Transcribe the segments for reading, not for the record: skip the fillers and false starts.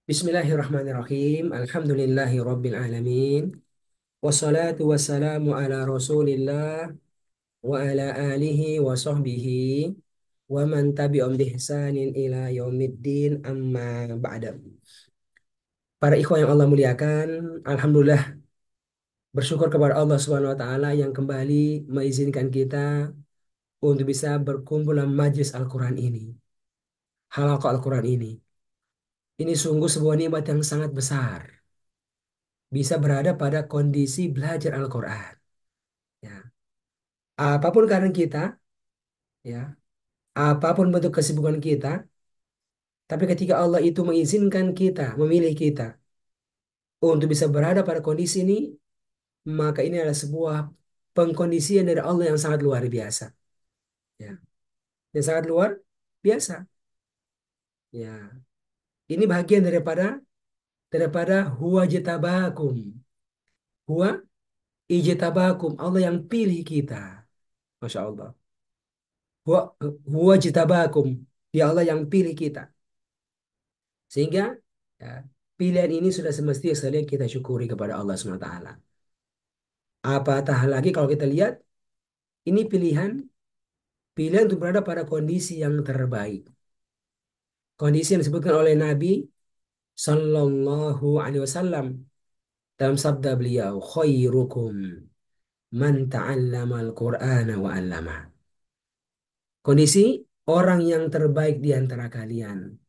Bismillahirrahmanirrahim. Alhamdulillahi rabbil alamin. Wassalatu wassalamu ala rasulillah wa ala alihi wa sahbihi wa man tabi'um bihsanin ila yaumiddin amma ba'da. Para ikhwan yang Allah muliakan, Alhamdulillah bersyukur kepada Allah Subhanahu wa taala yang kembali mengizinkan kita untuk bisa berkumpul dalam majlis Al-Quran ini, halaqah Al-Quran ini. Ini sungguh sebuah nikmat yang sangat besar. Bisa berada pada kondisi belajar Al-Quran. Ya. Apapun keadaan kita, ya, apapun bentuk kesibukan kita, tapi ketika Allah itu mengizinkan kita, memilih kita untuk bisa berada pada kondisi ini, maka ini adalah sebuah pengkondisian dari Allah yang sangat luar biasa. Ya. Yang sangat luar biasa. Ya. Ini bagian daripada huwa jitabakum. Huwa ijtabakum. Allah yang pilih kita. Masya Allah. Huwa, huwa jitabakum. Dia Allah yang pilih kita. Sehingga ya, pilihan ini sudah semestinya sekalian kita syukuri kepada Allah SWT. Apatah lagi kalau kita lihat ini pilihan untuk berada pada kondisi yang terbaik. Kondisi yang disebutkan oleh Nabi Sallallahu Alaihi Wasallam dalam sabda beliau, khairukum man ta'allama al-Qur'ana wa 'allama. Kondisi orang yang terbaik di antara kalian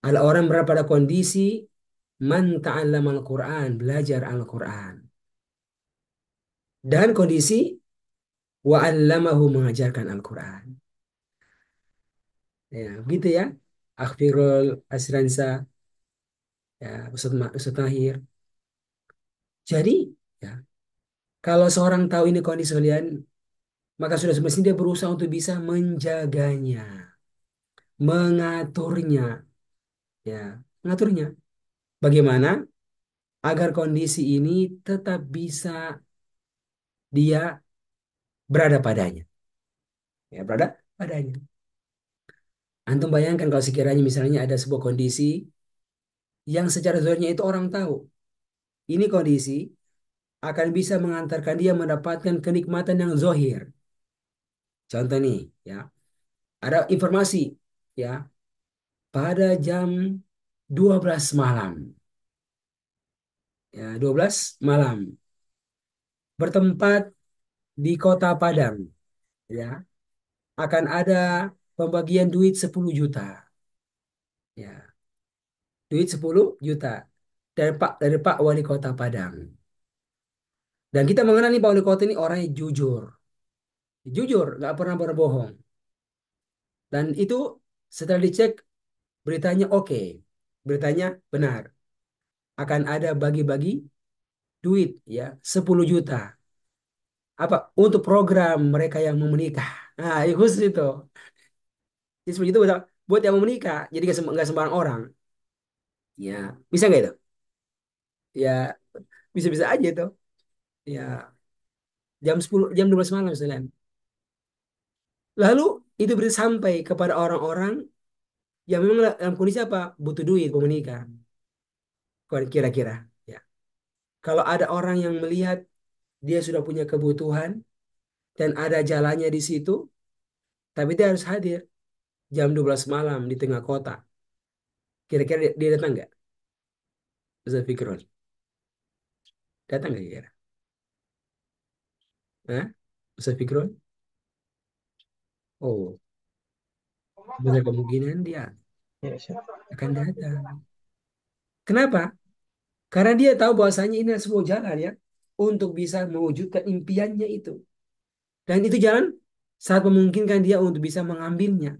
adalah orang berada pada kondisi man ta'allama al-Qur'an, belajar Al-Qur'an. Dan kondisi wa 'allamahu, mengajarkan Al-Quran. Ya, begitu ya. Akhirul Asransa, ya, Ustaz Mahir. Jadi, ya, kalau seorang tahu ini kondisi kalian, maka sudah semestinya dia berusaha untuk bisa menjaganya, mengaturnya, ya, mengaturnya. Bagaimana agar kondisi ini tetap bisa dia berada padanya, ya, berada padanya. Antum bayangkan kalau sekiranya misalnya ada sebuah kondisi yang secara zahirnya itu orang tahu, ini kondisi akan bisa mengantarkan dia mendapatkan kenikmatan yang zohir. Contoh nih, ya, ada informasi, ya, pada jam 12 malam, ya, 12 malam, bertempat di Kota Padang, ya, akan ada pembagian duit 10 juta, ya, duit 10 juta dari Pak Wali Kota Padang. Dan kita mengenal nih Pak Wali Kota ini orangnya jujur, jujur, nggak pernah berbohong. Dan itu setelah dicek beritanya oke, beritanya benar. Akan ada bagi-bagi duit ya 10 juta. Apa? Untuk program mereka yang mau menikah. Nah, itu khusus itu. Jadi 10 juta buat yang mau menikah. Jadi nggak sembarang orang. Ya, bisa nggak itu? Ya, bisa-bisa aja itu. Ya, jam 12 malam misalnya. Lalu itu berita sampai kepada orang-orang yang memang dalam kondisi apa? Butuh duit mau menikah. Kira-kira. Ya. Kalau ada orang yang melihat dia sudah punya kebutuhan dan ada jalannya di situ, tapi dia harus hadir jam 12 malam di tengah kota. Kira-kira dia datang nggak? Ustaz Fikron. Datang nggak kira? Hah? Ustaz Fikron? Oh, besar kemungkinan dia Ya, siap. akan datang. Kenapa? Karena dia tahu bahwasanya ini adalah sebuah jalan ya untuk bisa mewujudkan impiannya itu. Dan itu jalan saat memungkinkan dia untuk bisa mengambilnya.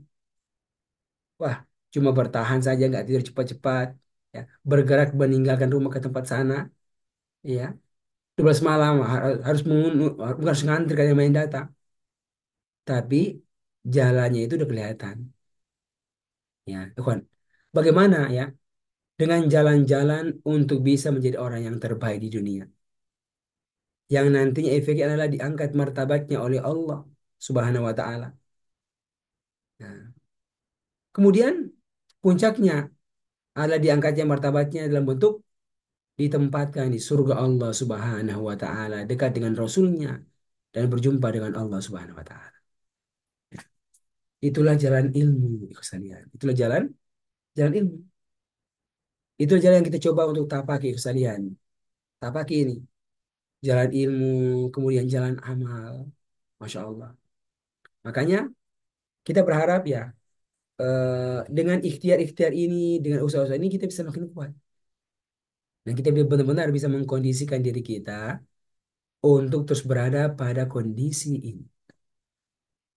Wah, cuma bertahan saja nggak tidur cepat-cepat, ya, bergerak meninggalkan rumah ke tempat sana, ya. 12 malam harus ngantri kayak main data. Tapi jalannya itu udah kelihatan. Ya, Ikhwan. Bagaimana ya dengan jalan-jalan untuk bisa menjadi orang yang terbaik di dunia. Yang nantinya efeknya adalah diangkat martabatnya oleh Allah Subhanahu wa taala. Nah, kemudian puncaknya, Allah diangkatnya martabatnya dalam bentuk ditempatkan di surga Allah Subhanahu wa taala, dekat dengan Rasulnya dan berjumpa dengan Allah Subhanahu wa taala. Itulah jalan ilmu, ikhlas sekalian. Itulah jalan ilmu. Itulah jalan yang kita coba untuk tapaki, ikhlas sekalian. Tapaki ini jalan ilmu, kemudian jalan amal. Masya Allah. Makanya kita berharap ya, dengan ikhtiar-ikhtiar ini, dengan usaha-usaha ini kita bisa makin kuat. Dan kita benar-benar bisa mengkondisikan diri kita untuk terus berada pada kondisi ini.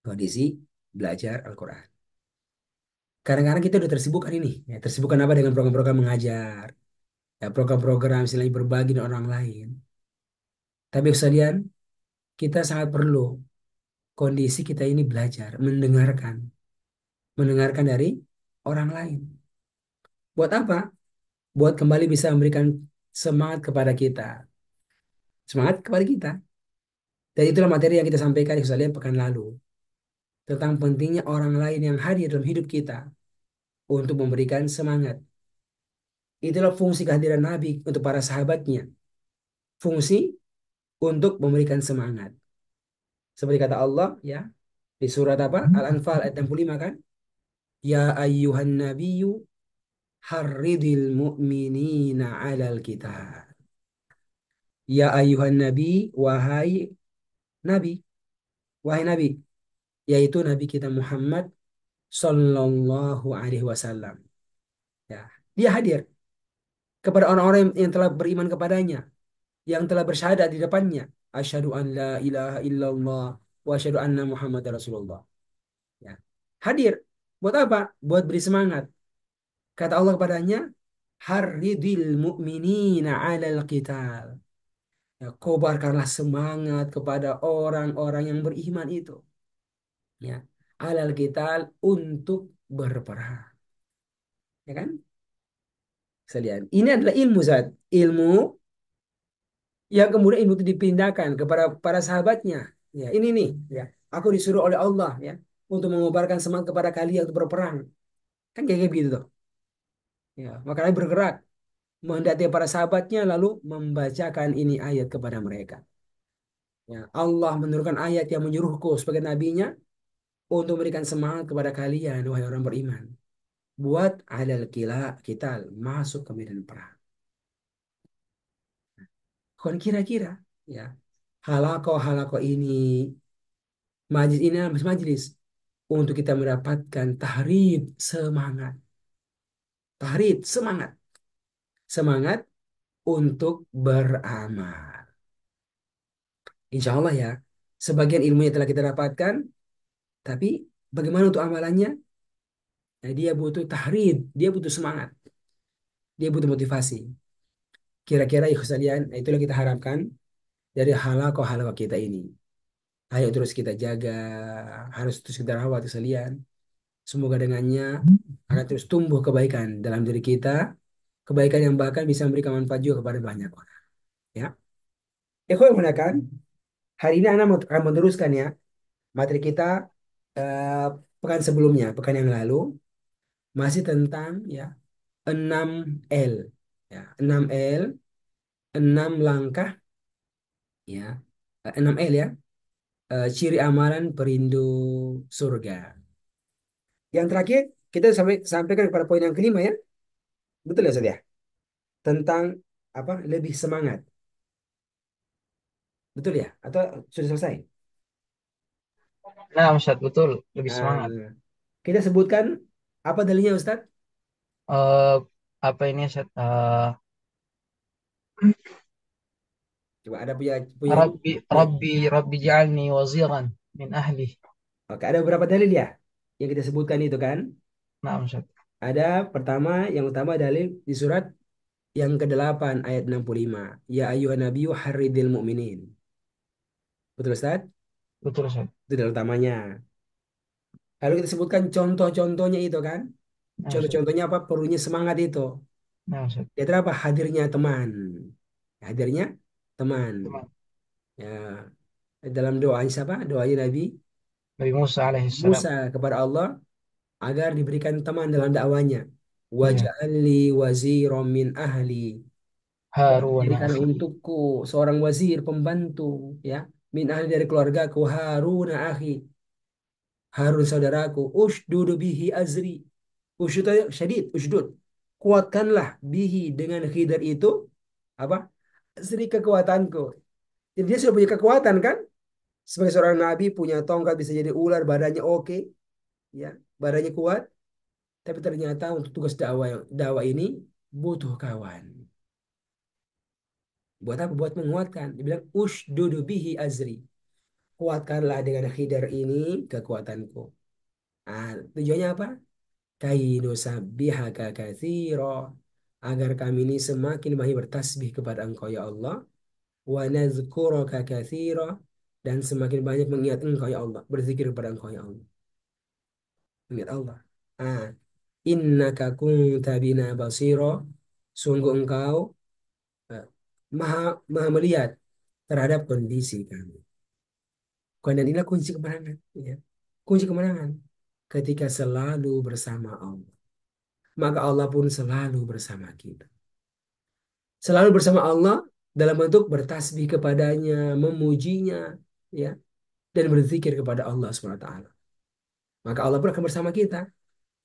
Kondisi belajar Al-Quran. Kadang-kadang kita udah tersibukkan ini. Ya, tersibukkan apa dengan program-program mengajar. Ya, program-program istilahnya berbagi dengan orang lain. Tapi kesedihan kita sangat perlu kondisi kita ini belajar, mendengarkan. Mendengarkan dari orang lain. Buat apa? Buat kembali bisa memberikan semangat kepada kita. Semangat kepada kita. Dan itulah materi yang kita sampaikan di kesalian pekan lalu. Tentang pentingnya orang lain yang hadir dalam hidup kita untuk memberikan semangat. Itulah fungsi kehadiran Nabi untuk para sahabatnya. Fungsi untuk memberikan semangat. Seperti kata Allah ya di surat apa? Al-Anfal ayat 65 kan? Ya ayyuhan nabiyyu harridil mu'minina 'alal kitab. Ya ayyuhan nabi, wahai nabi, wahai nabi, yaitu nabi kita Muhammad sallallahu alaihi wasallam. Ya, dia hadir kepada orang-orang yang telah beriman kepadanya, yang telah bersyahadat di depannya. Asyhadu an la ilaha illallah wa asyhadu anna Muhammad Rasulullah. Ya. Hadir. Buat apa? Buat beri semangat. Kata Allah kepadanya, Harridil mu'minina 'alal qital. Ya, kobarkanlah semangat kepada orang-orang yang beriman itu. Ya, 'alal qital untuk berperang. Ya kan? Sekalian. Ini adalah ilmu Zat. Ilmu yang kemudian ilmu itu dipindahkan kepada para sahabatnya. Ya, ini nih, ya. Aku disuruh oleh Allah ya untuk mengobarkan semangat kepada kalian untuk berperang. Kan kayak gitu tuh. Ya, makanya bergerak mendati para sahabatnya lalu membacakan ini ayat kepada mereka. Ya, Allah menurunkan ayat yang menyuruhku sebagai nabinya untuk memberikan semangat kepada kalian wahai orang beriman. Buat adal kila kita masuk ke medan perang. Kon kira-kira ya halako-halako ini majlis ini adalah majlis untuk kita mendapatkan tahrib semangat. Tahrib semangat. Semangat untuk beramal. Insya Allah ya, sebagian ilmu yang telah kita dapatkan, tapi bagaimana untuk amalannya? Nah, dia butuh tahrib, dia butuh semangat, dia butuh motivasi. Kira-kira ya sekalian, nah itulah kita harapkan dari halako-halako kita ini. Ayo terus kita jaga, harus terus kita rawat sekalian. Semoga dengannya akan terus tumbuh kebaikan dalam diri kita, kebaikan yang bahkan bisa memberikan manfaat juga kepada banyak orang. Ya, yang menggunakan hari ini Anda akan meneruskan ya materi kita eh, pekan sebelumnya, pekan yang lalu masih tentang ya 6L. Ya, 6L, 6 langkah ya. 6L ya. Ciri amalan perindu surga. Yang terakhir kita sampaikan kepada poin yang kelima ya. Betul ya, Ustaz ya? Tentang apa? Lebih semangat. Betul ya? Atau sudah selesai? Nah, Ustaz, betul, lebih semangat. Nah, kita sebutkan apa dalilnya Ustaz? Eh apa ini Ustaz? Coba ada punya ini? Rabbi Punya. Rabbi Rabbi ja'alni waziran min ahli. Oke, ada beberapa dalil ya yang kita sebutkan itu kan. Nah, Ustaz. Ada pertama, yang utama dalil di surat yang ke-8 ayat 65. Ya ayuhan nabiyyu harridil mu'minin. Betul Ustaz? Betul, Ustaz. Itu dalil utamanya. Lalu kita sebutkan contoh-contohnya itu kan. Nah, Ustaz. Contoh-contohnya apa? Perlunya semangat itu. Nah, Ustaz. Yaitu apa? Hadirnya teman. Hadirnya teman. Teman. Ya, dalam doanya siapa? Doanya Nabi Nabi Musa alaihissalam. Musa kepada Allah agar diberikan teman dalam dakwanya. Iya. Waj'alli waziran min ahli. Dan Harun jadikanlah akhi. untukku seorang wazir, pembantu, ya, min ahli dari keluargaku, Harun akhi, Harun saudaraku, ushdud bihi azri. Ushdud syadid, ushdud. Kuatkanlah bihi dengan Khidir itu apa? Azri kekuatanku. Jadi dia sudah punya kekuatan kan? Sebagai seorang nabi punya tongkat bisa jadi ular, badannya oke, ya, badannya kuat. Tapi ternyata untuk tugas dakwah ini butuh kawan. Buat apa? Buat menguatkan. Dibilang usdudu bihi azri. Kuatkanlah dengan Khidir ini kekuatanku. Ah, tujuannya apa? Kainu sabbihaka katsira. Agar kami ini semakin banyak bertasbih kepada Engkau ya Allah. Wa nazkuraka katsira. Dan semakin banyak mengingat Engkau ya Allah. Berzikir kepada Engkau ya Allah. Ingat Allah. Ah, innaka kunta bina basira. Sungguh Engkau eh, maha maha melihat terhadap kondisi kami. Dan inilah kunci kemenangan. Ya. Kunci kemenangan ketika selalu bersama Allah. Maka Allah pun selalu bersama kita. Selalu bersama Allah dalam bentuk bertasbih kepadanya, memujinya, ya, dan berzikir kepada Allah SWT. Maka Allah pun akan bersama kita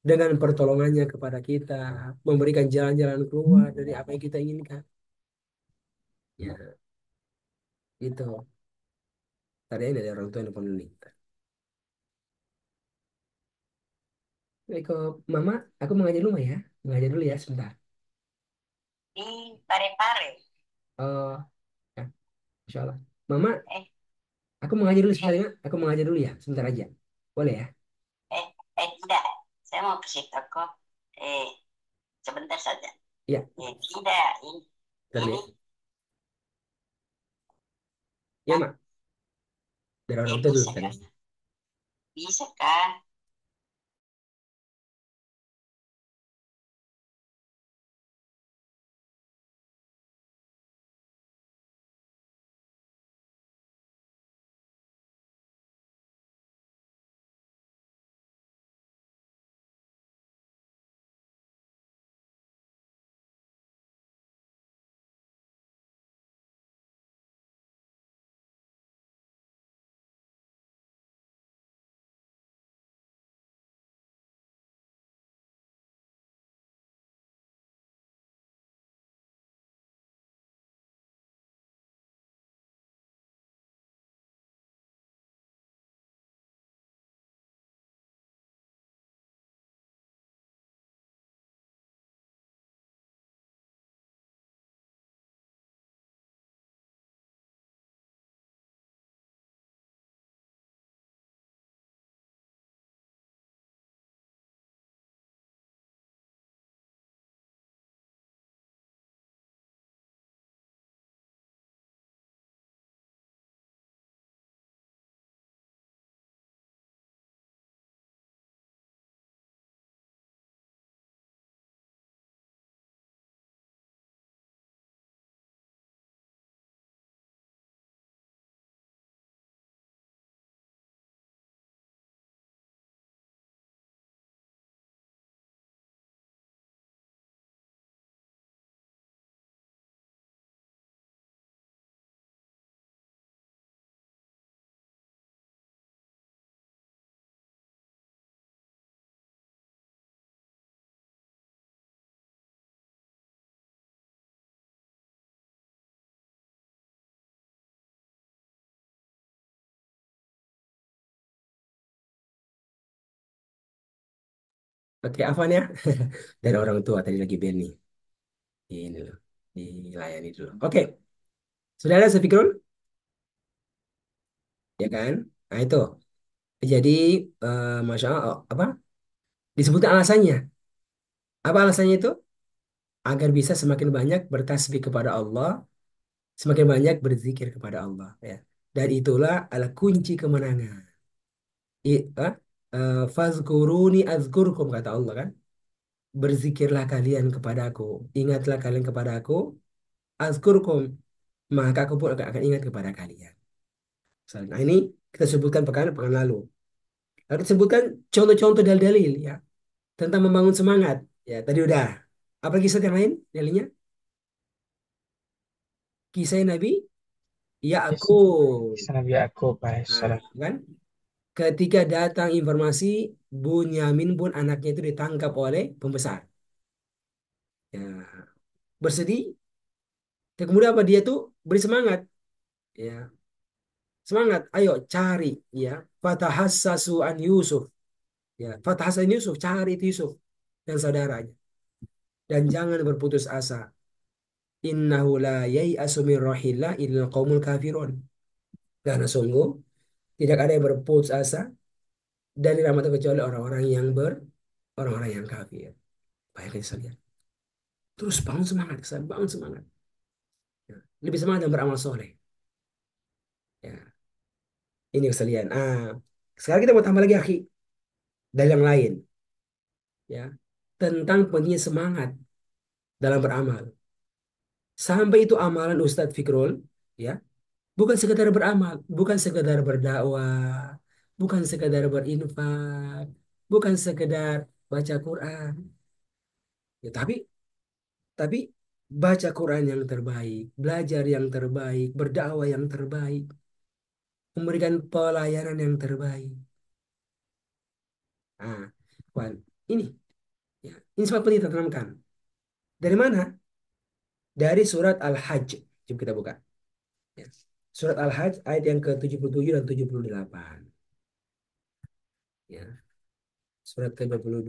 dengan pertolongannya kepada kita, memberikan jalan-jalan keluar dari apa yang kita inginkan. Ya, itu. Tadi ini dari orang tua yang nelfon nih. Baik, Mama, aku mengajar dulu ya. Mengajar dulu ya sebentar. Di Parepare. Oh, ya, Insya Allah. Mama, Eh, aku mengajar dulu sebentar eh, ya. Aku mengajar dulu ya, sebentar aja. Boleh ya? tidak. Saya mau kasih toko. Eh, sebentar saja. Iya, Tidak. bentar Ini ya. Ya, Mak. Dari orang tua dulu bisa bentar ya. kah? Bisa kah? Oke, Afan ya. Dari orang tua tadi lagi Benny. Ini loh. Dilayani dulu. Oke, sudah ada Safikrul? Ya kan? Nah itu. Jadi, Masya Allah, apa? Disebutkan alasannya. Apa alasannya itu? Agar bisa semakin banyak bertasbih kepada Allah, semakin banyak berzikir kepada Allah. Ya. Dan itulah adalah kunci kemenangan. Fazkuruni azkurkum kata Allah kan. Berzikirlah kalian kepadaku. Ingatlah kalian kepadaku. Azkurkum. Maka aku pun akan ingat kepada kalian. Nah ini kita sebutkan pekan lalu. Lalu disebutkan contoh-contoh dalil-dalil ya tentang membangun semangat Ya, tadi udah. Apa kisah yang lain? Dalilnya? Kisah Nabi Kisah Yakub. kisah Nabi Yakub Nah, alaihissalam. kan? Ketika datang informasi Bunyamin pun anaknya itu ditangkap oleh pembesar. Ya, bersedih. Dan kemudian apa dia tuh beri semangat. Ya, semangat. Ayo cari. Ya, fatahassasu an Yusuf. Ya, fatahassasu an Yusuf. Cari itu Yusuf dan saudaranya. Dan jangan berputus asa. Innahu la yai'asu min rahillah illal qaumul kafirun. Karena sungguh tidak ada yang berputus asa dari rahmat Allah kecuali orang-orang yang kafir. Bayangkan saja. Terus bangun semangat, bangun semangat. Ya. Lebih semangat dan beramal soleh. Ya, ini keselian. Sekarang kita mau tambah lagi akhi dari yang lain, ya, tentang pentingnya semangat dalam beramal. Sampai itu amalan Ustadz Fikrul, ya, bukan sekedar beramal, bukan sekedar berdakwah, bukan sekedar berinfak, bukan sekedar baca Quran, ya, tapi baca Quran yang terbaik, belajar yang terbaik, berdakwah yang terbaik, memberikan pelayanan yang terbaik. Nah, Wan, ini, ya, ini semua penting kita tanamkan. Dari mana? Dari surat Al-Hajj. Coba kita buka. Ya. Surat Al-Hajj ayat yang ke-77 dan 78. Ya. Surat ke-22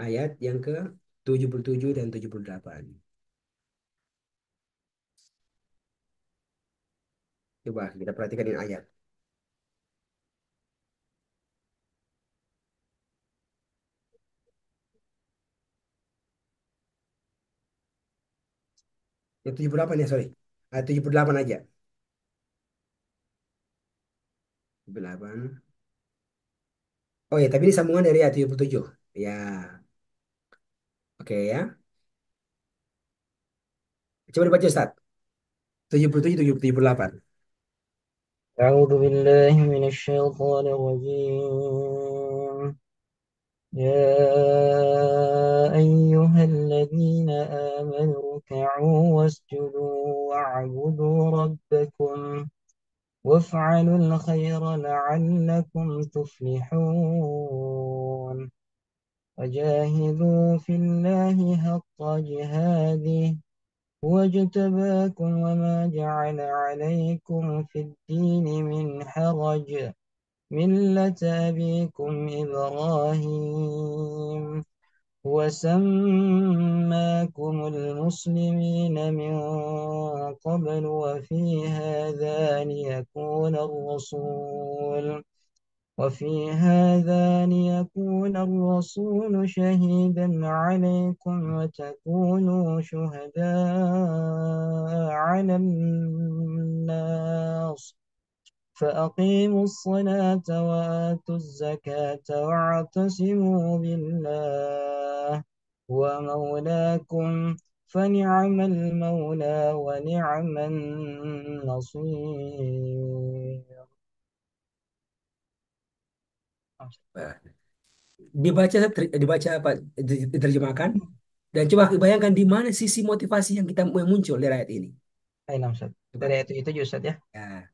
ayat yang ke-77 dan 78. Coba kita perhatikan ini ayat. Yang 78 ya, sorry. Ayat 78 aja. 78. Oh ya, tapi ini sambungan dari ayat 77. Ya, oke ya. Coba dibaca Ustaz. 77, 78. أعوذ بالله من الشيطان الرجيم. يا أيها الذين آمنوا اركعوا واسجدوا واعبدوا ربكم وافعلوا الخير لعلكم تفلحون وجاهدوا في الله حق جهاده هو اجتباكم وما جعل عليكم في الدين من حرج ملة أبيكم إبراهيم وسماكم المسلمين من قبل وفي هذا ليكون الرسول شهيدا عليكم وتكونوا شهداء على الناس فأقيموا الصلاة وآتوا الزكاة واعتصموا بالله هو مولاكم فنعم المولى ونعم النصير. Nah, dibaca apa diterjemahkan dan coba bayangkan di mana sisi motivasi yang kita yang muncul dari ayat ini. Ayo, Ustaz. Dari Coba. itu Ustaz ya. Ya,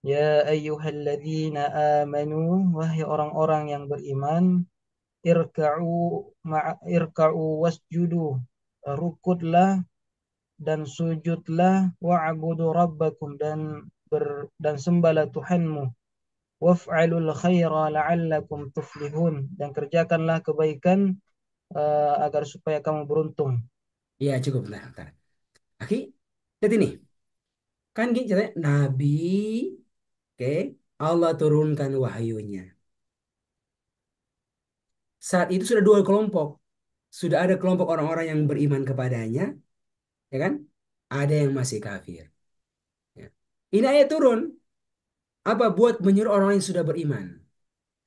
Ya ayyuhalladzina amanu, wahai orang-orang yang beriman, irka'u wasjudu, rukutlah dan sujudlah, wa'budu rabbakum dan sembahlah Tuhanmu, waf'alul khaira la'allakum tuflihun, dan kerjakanlah kebaikan agar supaya kamu beruntung. ya cukup bentar, bentar. Oke, lihat ini. Kan gini ceritanya, Nabi, oke, Allah turunkan wahyunya. Saat itu sudah dua kelompok. Sudah ada kelompok orang-orang yang beriman kepadanya, ya kan? Ada yang masih kafir. Ya. Ini ayat turun. Apa buat menyuruh orang yang sudah beriman,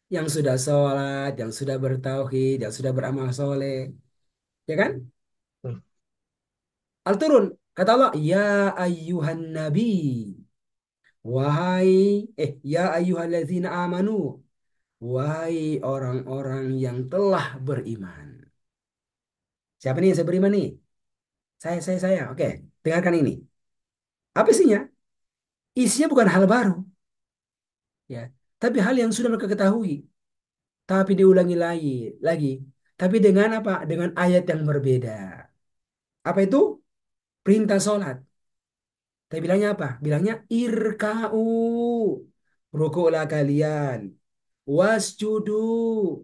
yang sudah sholat, yang sudah bertauhid, yang sudah beramal soleh, ya kan? Betul. Al turun. Kata Allah, ya ayyuhan nabi, wahai ya ayyuhalladzina amanu, wahai orang-orang yang telah beriman. Siapa nih yang saya beriman nih? Saya. Oke, dengarkan ini. Apa isinya? Isinya bukan hal baru, ya, tapi hal yang sudah mereka ketahui, tapi diulangi lagi. Tapi dengan apa? Dengan ayat yang berbeda. Apa itu? Perintah sholat. Tapi bilangnya apa? Bilangnya irka'u. Rukuklah kalian. Wasjudu.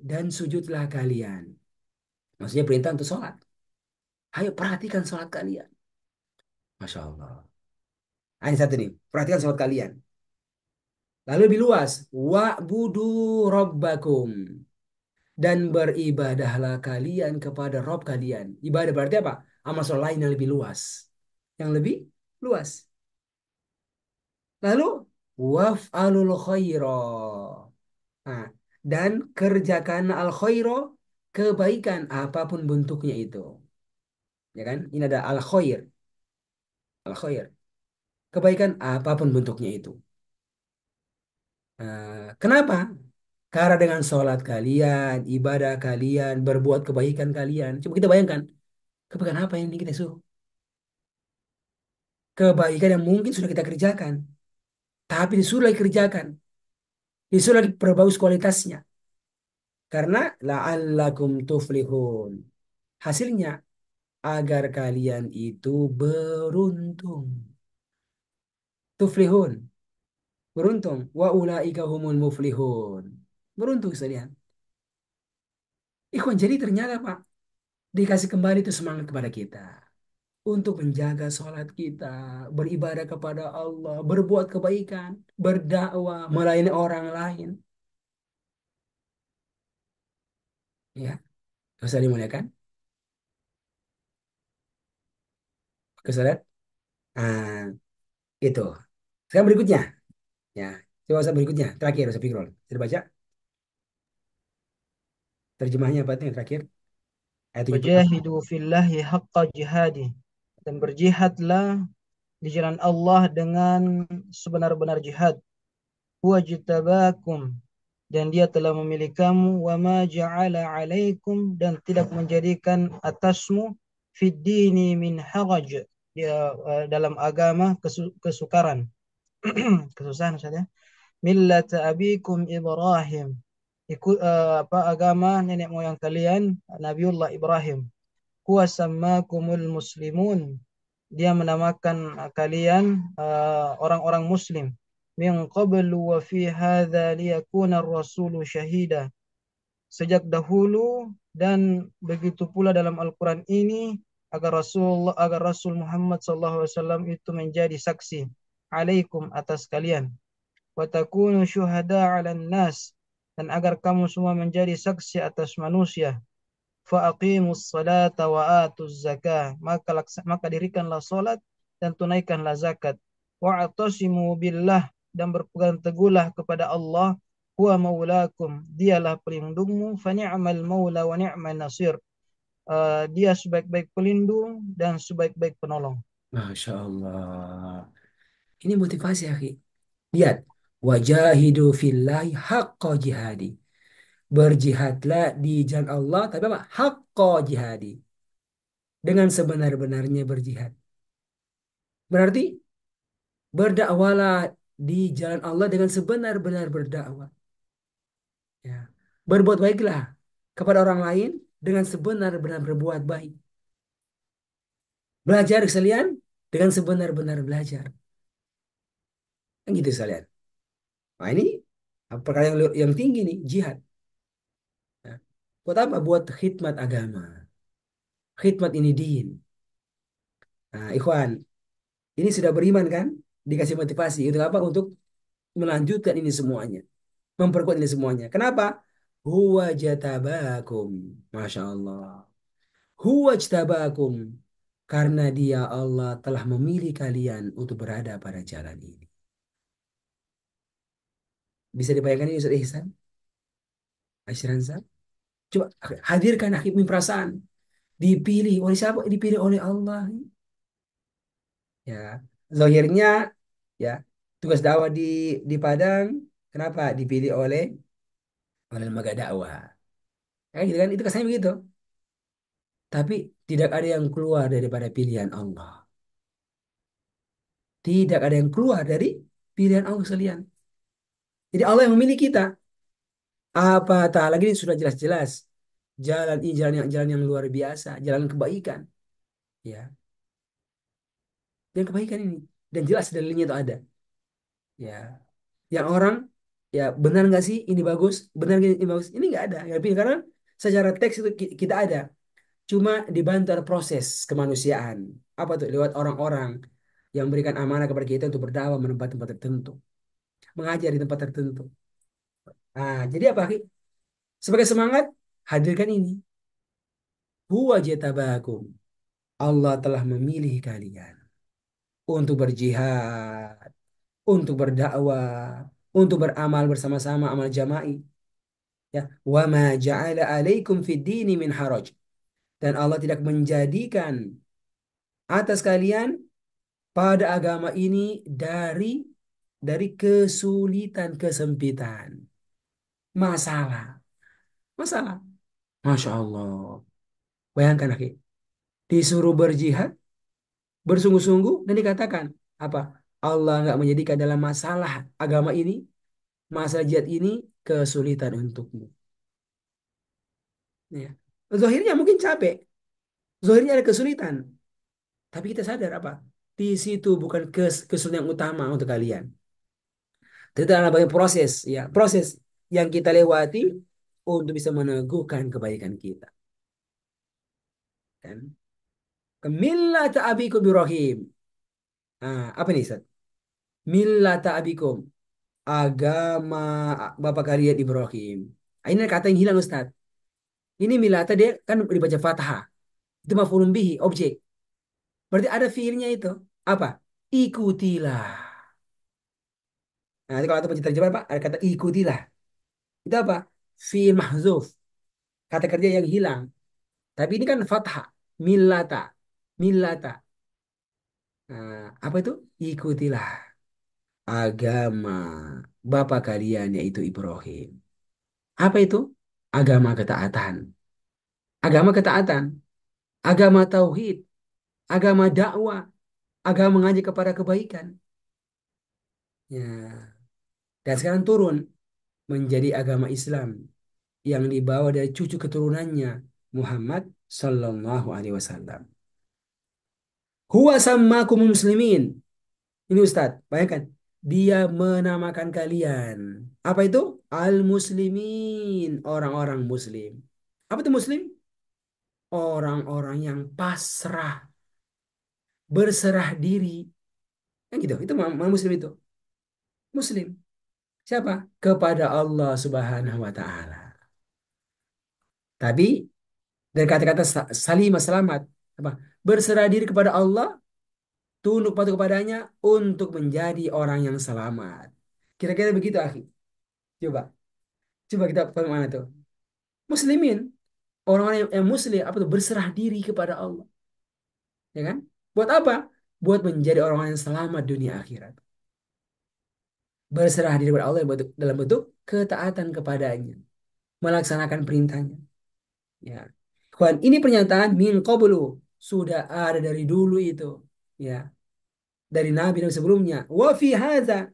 Dan sujudlah kalian. Maksudnya perintah untuk sholat. Ayo perhatikan sholat kalian. Masya Allah. Ini satu nih. Perhatikan sholat kalian. Lalu lebih luas. Wa'budu rabbakum. Dan beribadahlah kalian kepada Rob kalian. Ibadah berarti apa? Amal sholat lain yang lebih luas. Yang lebih luas. Lalu waf'alul khaira. Nah, dan kerjakan al khairo, kebaikan apapun bentuknya itu. Ya kan? Ini ada al khair, al khair. Kebaikan apapun bentuknya itu. Kenapa? Karena dengan sholat kalian, ibadah kalian, berbuat kebaikan kalian. Coba kita bayangkan, kebaikan apa yang ingin kita suruh? Kebaikan yang mungkin sudah kita kerjakan, tapi disuruh lagi kerjakan, disuruh lagi perbagus kualitasnya. Karena la'allakum tuflihun. Hasilnya agar kalian itu beruntung. Tuflihun, beruntung. Wa ulaika humul muflihun. Beruntung sekalian. Ikhwan, jadi ternyata Pak, dikasih kembali itu semangat kepada kita. Untuk menjaga sholat kita, beribadah kepada Allah, berbuat kebaikan, berdakwah, melayani orang lain. Ya, bisa dimuliakan. Oke, saudara. Ah, itu. Sekarang berikutnya. Ya, coba saya berikutnya. Terakhir, saya pikir. Sudah baca terjemahnya apa itu yang terakhir? Ayat 17. Wajahidu fillahi haqqa jihadi. Dan berjihadlah di jalan Allah dengan sebenar-benar jihad. Huwa jitabakum. Dan dia telah memilih kamu. Wa ma ja'ala alaikum. Dan tidak menjadikan atasmu fid dini min haraj. Dia, dalam agama kesukaran. Kesusahan saja. Millata abikum Ibrahim. Ikut agama nenek moyang kalian Nabiullah Ibrahim. Huwa sammakumul muslimun. Dia menamakan kalian orang-orang muslim. Min qablu wa fi hadza liyakuna ar-rasulu syahida. Sejak dahulu dan begitu pula dalam Al-Qur'an ini agar Rasul Muhammad SAW itu menjadi saksi alaikum atas kalian. Wa takunu syuhada 'alan nas, dan agar kamu semua menjadi saksi atas manusia. Fa aqimus salata wa atuz zakah, maka dirikanlah salat dan tunaikanlah zakat. Wa atasimu billah, dan berpegang teguhlah kepada Allah. Huwa maulakum, dialah pelindungmu. Fa ni'mal maula wa ni'man nasir. Dia sebaik-baik pelindung dan sebaik-baik penolong. Masya Allah. Ini motivasi, akhi. Lihat. Wajahidu fillahi haqqa jihadi. Berjihadlah di jalan Allah, tapi apa? Haqqa jihadi. Dengan sebenar-benarnya berjihad. Berarti berdakwalah di jalan Allah dengan sebenar-benar berdakwah. Ya. Berbuat baiklah kepada orang lain dengan sebenar-benar berbuat baik. Belajar sekalian dengan sebenar-benar belajar. Kan gitu sekalian. Nah ini perkara yang tinggi nih, jihad. Ya. Buat apa? Buat khidmat agama. Khidmat ini din. Nah, ikhwan, ini sudah beriman kan? Dikasih motivasi. Untuk apa? Untuk melanjutkan ini semuanya. Memperkuat ini semuanya. Kenapa? Huwa jatabakum. Masya Allah. Huwa jtabakum. Karena dia Allah telah memilih kalian untuk berada pada jalan ini. Bisa dibayangkan ini Ustaz Ihsan? Asyransa? Coba hadirkan hakim perasaan. Dipilih oleh siapa? Dipilih oleh Allah. Ya, zahirnya ya tugas dakwah di Padang kenapa dipilih oleh lembaga dakwah. Gitu kan itu kesannya begitu. Tapi tidak ada yang keluar daripada pilihan Allah. Tidak ada yang keluar dari pilihan Allah sekalian. Jadi Allah yang memilih kita. Apa tak lagi ini sudah jelas-jelas. Jalan ini jalan yang luar biasa, jalan kebaikan. Ya, jalan kebaikan ini. Dan jelas dalilnya itu ada. Ya, yang orang ya benar nggak sih ini bagus, benar nggak ini bagus. Ini nggak ada. Ya, karena secara teks itu kita ada. Cuma dibantu ada proses kemanusiaan. Apa tuh? Lewat orang-orang yang berikan amanah kepada kita untuk berdakwah menempat tempat tertentu, mengajar di tempat tertentu. Nah, jadi apa? Ki? Sebagai semangat, hadirkan ini. Huwa jatabakum. Allah telah memilih kalian untuk berjihad, untuk berdakwah, untuk beramal bersama-sama amal jama'i. Ya, wa ma ja'ala alaikum fid dini min haraj. Dan Allah tidak menjadikan atas kalian pada agama ini dari kesulitan, kesempitan, masalah, masalah. Masya Allah. Bayangkan, akhi, disuruh berjihad, bersungguh-sungguh, dan dikatakan apa? Allah nggak menjadikan dalam masalah agama ini, masalah jihad ini kesulitan untukmu. Ya. Zahirnya mungkin capek, zahirnya ada kesulitan, tapi kita sadar apa? Di situ bukan kesulitan yang utama untuk kalian. Itu adalah bagian proses, ya, proses yang kita lewati untuk bisa meneguhkan kebaikan kita. Kan? Millata abikum Ibrahim. Nah, apa nih, Ustaz? Millata abikum. Agama bapak kalian Ibrahim. Ah, ini kata yang hilang, Ustaz. Ini millata dia kan dibaca fathah. Itu maf'ulun bihi, objek. Berarti ada fiilnya itu. Apa? Ikutilah. Nah, itu kalau itu terjemah Pak, ada kata ikutilah. Itu apa? Fiil mahzuf. Kata kerja yang hilang. Tapi ini kan fathah. Millata. Millata. Nah, apa itu? Ikutilah agama bapak kalian yaitu Ibrahim. Apa itu? Agama ketaatan. Agama ketaatan. Agama tauhid. Agama dakwah. Agama mengajak kepada kebaikan. Ya. Dan sekarang turun menjadi agama Islam yang dibawa dari cucu keturunannya Muhammad Sallallahu Alaihi Wasallam. Huwa sammakum muslimin. Ini Ustadz, bayangkan. Dia menamakan kalian. Apa itu? Al-muslimin. Orang-orang muslim. Apa itu muslim? Orang-orang yang pasrah. Berserah diri. Kan gitu. Itu muslim itu. Muslim. Siapa? Kepada Allah Subhanahu wa Ta'ala. Tapi dari kata-kata salimah selamat. Apa? Berserah diri kepada Allah. Tunduk patuh kepadanya untuk menjadi orang yang selamat. Kira-kira begitu, akhi. Coba. Coba kita mana tuh? Muslimin. Orang-orang yang muslim apa tuh berserah diri kepada Allah, ya kan? Buat apa? Buat menjadi orang yang selamat dunia akhirat. Berserah diri kepada Allah dalam bentuk ketaatan kepadanya, melaksanakan perintahnya. Ya. Kawan, ini pernyataan min qablu sudah ada dari dulu itu, ya, dari nabi sebelumnya. Wa fi hadza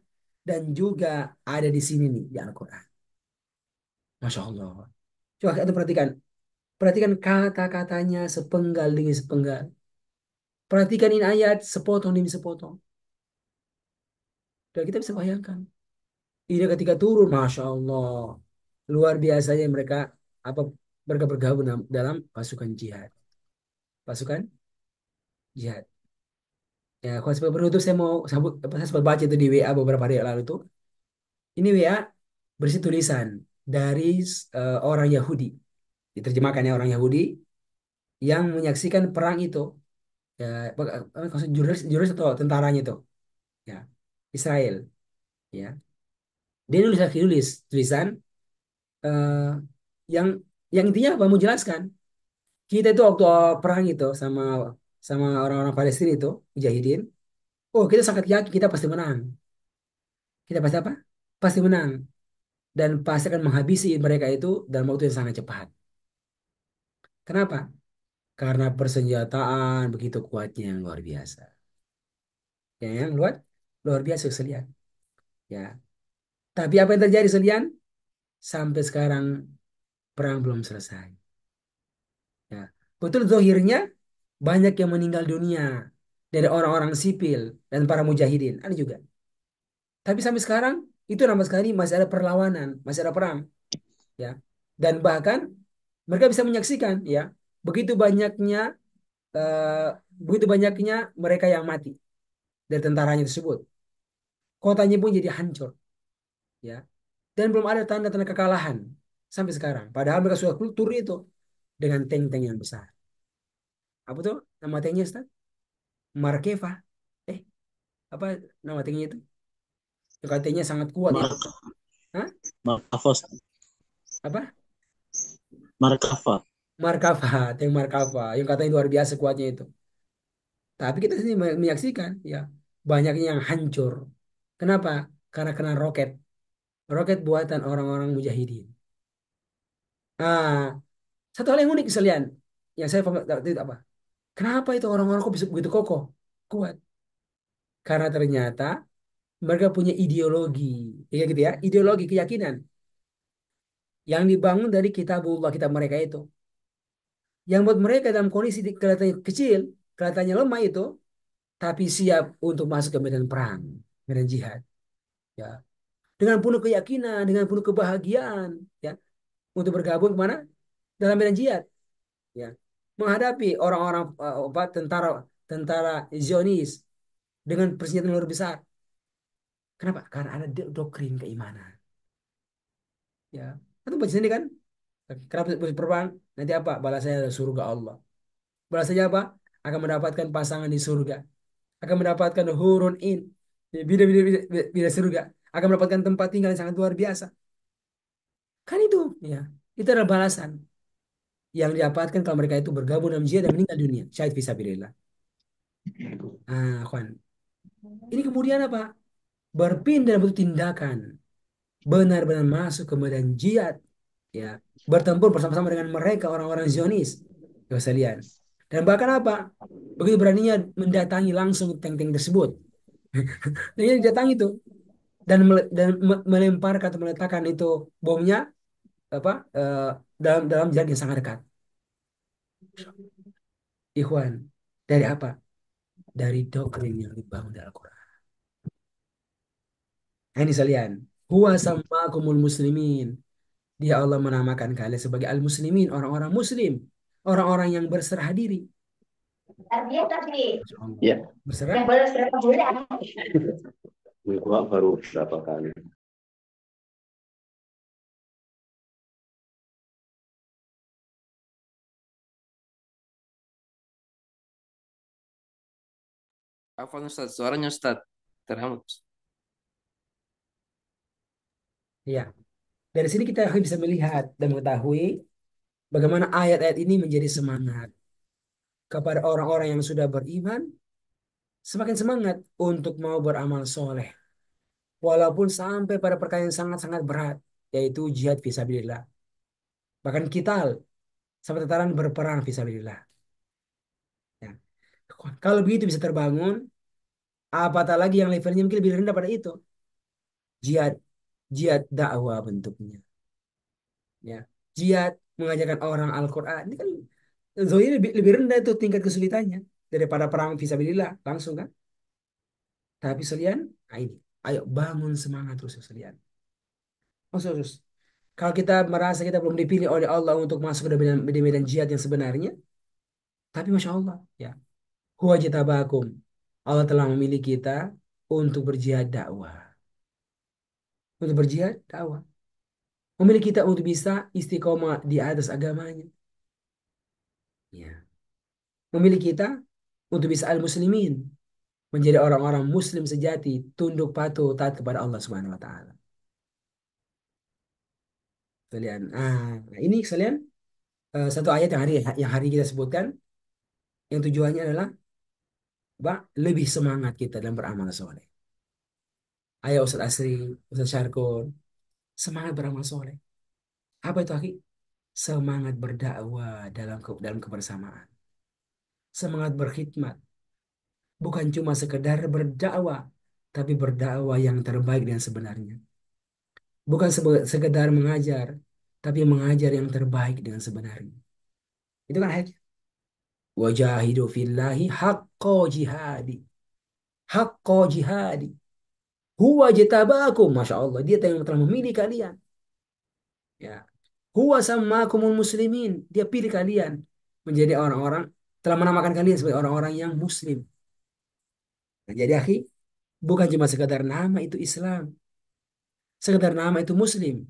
dan juga ada di sini nih di Al-Qur'an. Masya Allah. Coba kita perhatikan, perhatikan kata-katanya sepenggal demi sepenggal. Perhatikan ini ayat sepotong demi sepotong. Dan kita bisa bayangkan. Ini ketika turun, Masya Allah. Luar biasanya mereka apa mereka bergabung dalam pasukan jihad. Pasukan jihad. Ya, kalau sebagai penutup saya mau sabut, apa, saya sempat baca itu di WA beberapa hari yang lalu tuh. Ini WA berisi tulisan dari orang Yahudi. Diterjemahkannya orang Yahudi yang menyaksikan perang itu. Ya, maksud jurnalis, jurnalis atau tentaranya itu. Ya, Israel. Ya, dia nulis tulisan eh, yang intinya apa mau jelaskan kita itu waktu perang itu sama sama orang-orang Palestina itu mujahidin Oh, kita sangat yakin kita pasti menang. Kita pasti apa? Pasti menang. Dan pasti akan menghabisi mereka itu dalam waktu yang sangat cepat. Kenapa? Karena persenjataan begitu kuatnya yang luar biasa. Ya, yang luar biasa sekalian. Ya. Tapi apa yang terjadi sekalian? Sampai sekarang perang belum selesai. Ya. Betul zohirnya banyak yang meninggal dunia dari orang-orang sipil dan para mujahidin. Ada juga. Tapi sampai sekarang itu nama sekali masih ada perlawanan, masih ada perang. Ya. Dan bahkan mereka bisa menyaksikan ya begitu banyaknya eh, begitu banyaknya mereka yang mati dari tentaranya tersebut. Kotanya pun jadi hancur. Ya. Dan belum ada tanda-tanda kekalahan sampai sekarang. Padahal mereka sudah kultur itu dengan tank-tank yang besar. Apa tuh nama tanknya, Ustaz? Markeva. Eh, apa nama tanknya itu? Yang katanya sangat kuat itu. Mark Hah? Markava, Apa? Markava. Markava, tank Markava. Yang katanya luar biasa kuatnya itu. Tapi kita sini menyaksikan ya banyaknya yang hancur. Kenapa? Karena kena roket. Roket buatan orang-orang mujahidin. Ah, satu hal yang unik sekalian. Yang saya itu apa? Kenapa itu orang-orang kok bisa begitu kokoh? Kuat. Karena ternyata mereka punya ideologi. Ya gitu ya. Ideologi keyakinan. Yang dibangun dari kitabullah, kitab mereka itu. Yang buat mereka dalam kondisi kelihatannya kecil, kelihatannya lemah itu, tapi siap untuk masuk ke medan perang, medan jihad. Ya. Dengan penuh keyakinan, dengan penuh kebahagiaan. Ya. Untuk bergabung kemana? Dalam medan jihad. Ya. Menghadapi orang-orang tentara tentara Zionis dengan persenjataan luar besar. Kenapa? Karena ada doktrin keimanan. Ya. Itu baca sendiri kan? Kenapa berperang? Nanti apa? Balasannya adalah surga Allah. Balasannya apa? Akan mendapatkan pasangan di surga. Akan mendapatkan hurun in. Bida surga. Akan mendapatkan tempat tinggal yang sangat luar biasa. Kan itu. Ya. Itu adalah balasan yang didapatkan kalau mereka itu bergabung dalam jihad dan meninggal dunia. Syahid fisabilillah. Ah, kawan. Ini kemudian apa? Berpindah dalam bentuk tindakan. Benar-benar masuk ke medan jihad. Ya. Bertempur bersama-sama dengan mereka orang-orang Zionis. Ya, sekalian. Dan bahkan apa? Begitu beraninya mendatangi langsung tank-tank tersebut. Dan dia didatangi itu melemparkan atau meletakkan itu bomnya apa dalam dalam jarak yang sangat dekat. Ikhwan, dari apa? Dari doktrin yang dibangun dari Al-Quran. Nah, ini sekalian. Huwa sammakumul muslimin. Dia Allah menamakan kalian sebagai al-muslimin, orang-orang muslim, orang-orang yang berserah diri. Masya Allah. Ya, Berserah. gua baru berapa kali. Apa Ustaz? Suaranya Ustaz. Terhambat. Ya. Dari sini kita bisa melihat dan mengetahui bagaimana ayat-ayat ini menjadi semangat kepada orang-orang yang sudah beriman, semakin semangat untuk mau beramal soleh. Walaupun sampai pada perkara yang sangat-sangat berat, yaitu jihad fisabilillah. Bahkan kital, sampai tataran berperang fisabilillah. Ya. Kalau begitu bisa terbangun, apatah lagi yang levelnya mungkin lebih rendah pada itu. Jihad, jihad dakwah bentuknya. Ya. Jihad mengajarkan orang Al-Quran. Ini kan Zohir lebih rendah itu tingkat kesulitannya daripada perang fisabilillah langsung kan. Tapi sekalian, nah ini, ayo bangun semangat terus sekalian. Maksud terus. Kalau kita merasa kita belum dipilih oleh Allah untuk masuk ke medan jihad yang sebenarnya, tapi Masya Allah, ya, huwa jitabakum. Allah telah memilih kita untuk berjihad dakwah. Untuk berjihad dakwah. Memilih kita untuk bisa istiqomah di atas agamanya. Ya. Memilih kita untuk bisa al-muslimin. Menjadi orang-orang muslim sejati, tunduk patuh, taat kepada Allah Subhanahu wa taala. Kalian, ini kalian satu ayat yang hari kita sebutkan yang tujuannya adalah lebih semangat kita dalam beramal soleh. Ayo Ustaz Asri, Ustaz Syarkon, semangat beramal soleh. Apa itu akhi? Semangat berdakwah dalam kebersamaan. Semangat berkhidmat. Bukan cuma sekedar berdakwah, tapi berdakwah yang terbaik dan sebenarnya. Bukan sekedar mengajar, tapi mengajar yang terbaik dengan sebenarnya. Itu kan ayat. Wajahidu fillahi haqqa jihadi. Haqqa jihadi. Huwa jitabakum. Masya Allah. Dia yang telah memilih kalian. Ya. Huwa sammakumul muslimin. Dia pilih kalian menjadi orang-orang, telah menamakan kalian sebagai orang-orang yang muslim. Nah, jadi akhi, bukan cuma sekedar nama itu Islam. Sekedar nama itu muslim.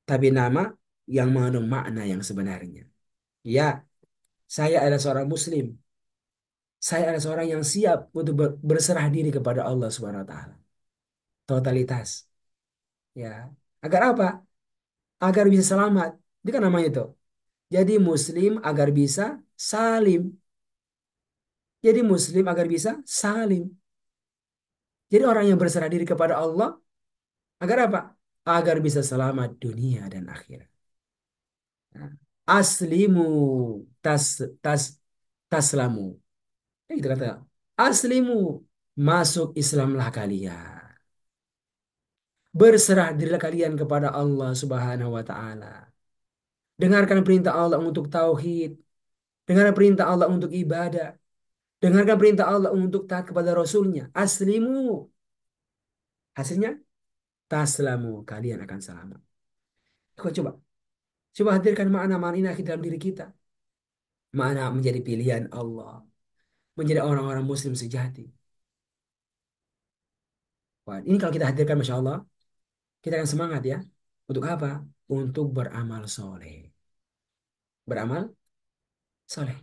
Tapi nama yang mengandung makna yang sebenarnya. Ya, saya adalah seorang muslim. Saya adalah seorang yang siap untuk berserah diri kepada Allah Subhanahu wa taala. Totalitas. Ya. Agar apa? Agar bisa selamat. Itu kan namanya itu. Jadi muslim agar bisa salim. Jadi muslim agar bisa salim. Jadi orang yang berserah diri kepada Allah agar apa? Agar bisa selamat dunia dan akhirat. Nah, aslimu tas tas taslamu. Itu kata. Aslimu, masuk Islamlah kalian. Berserah dirilah kalian kepada Allah Subhanahu wa taala. Dengarkan perintah Allah untuk tauhid. Dengarkan perintah Allah untuk ibadah. Dengarkan perintah Allah untuk taat kepada Rasulnya. Aslimu. Hasilnya, taslamu. Kalian akan selamat. Coba. Coba hadirkan makna-makna ini dalam diri kita. Makna menjadi pilihan Allah. Menjadi orang-orang muslim sejati. Wah, ini kalau kita hadirkan, Masya Allah, kita akan semangat ya. Untuk apa? Untuk beramal soleh. Beramal soleh.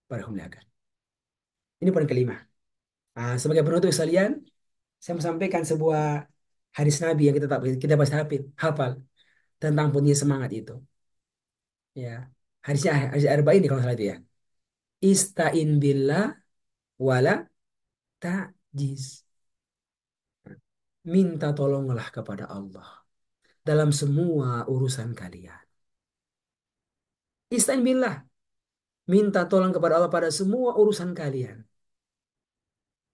Barahumullah. Ini poin kelima. Nah, sebagai penutup sekalian, saya mau sampaikan sebuah hadis Nabi yang kita pasti hafal tentang punya semangat itu. Ya, hadis arba'in ini kalau nggak salah itu ya. Ista'in billah wala ta'jiz. Minta tolonglah kepada Allah dalam semua urusan kalian. Ista'in billah. Minta tolong kepada Allah pada semua urusan kalian.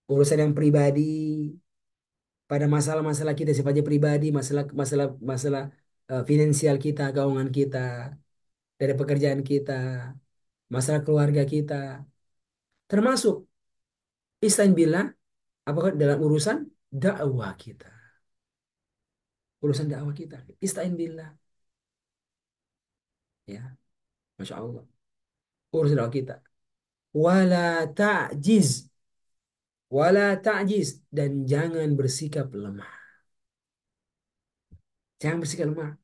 Urusan yang pribadi, pada masalah-masalah kita sifatnya pribadi, masalah masalah masalah finansial kita, keuangan kita, dari pekerjaan kita, masalah keluarga kita, termasuk istain billah apakah dalam urusan dakwah kita, urusan dakwah kita, istain billah, ya, masya Allah, urusan dakwah kita, wala ta'jiz, wala ta'jiz, dan jangan bersikap lemah, jangan bersikap lemah,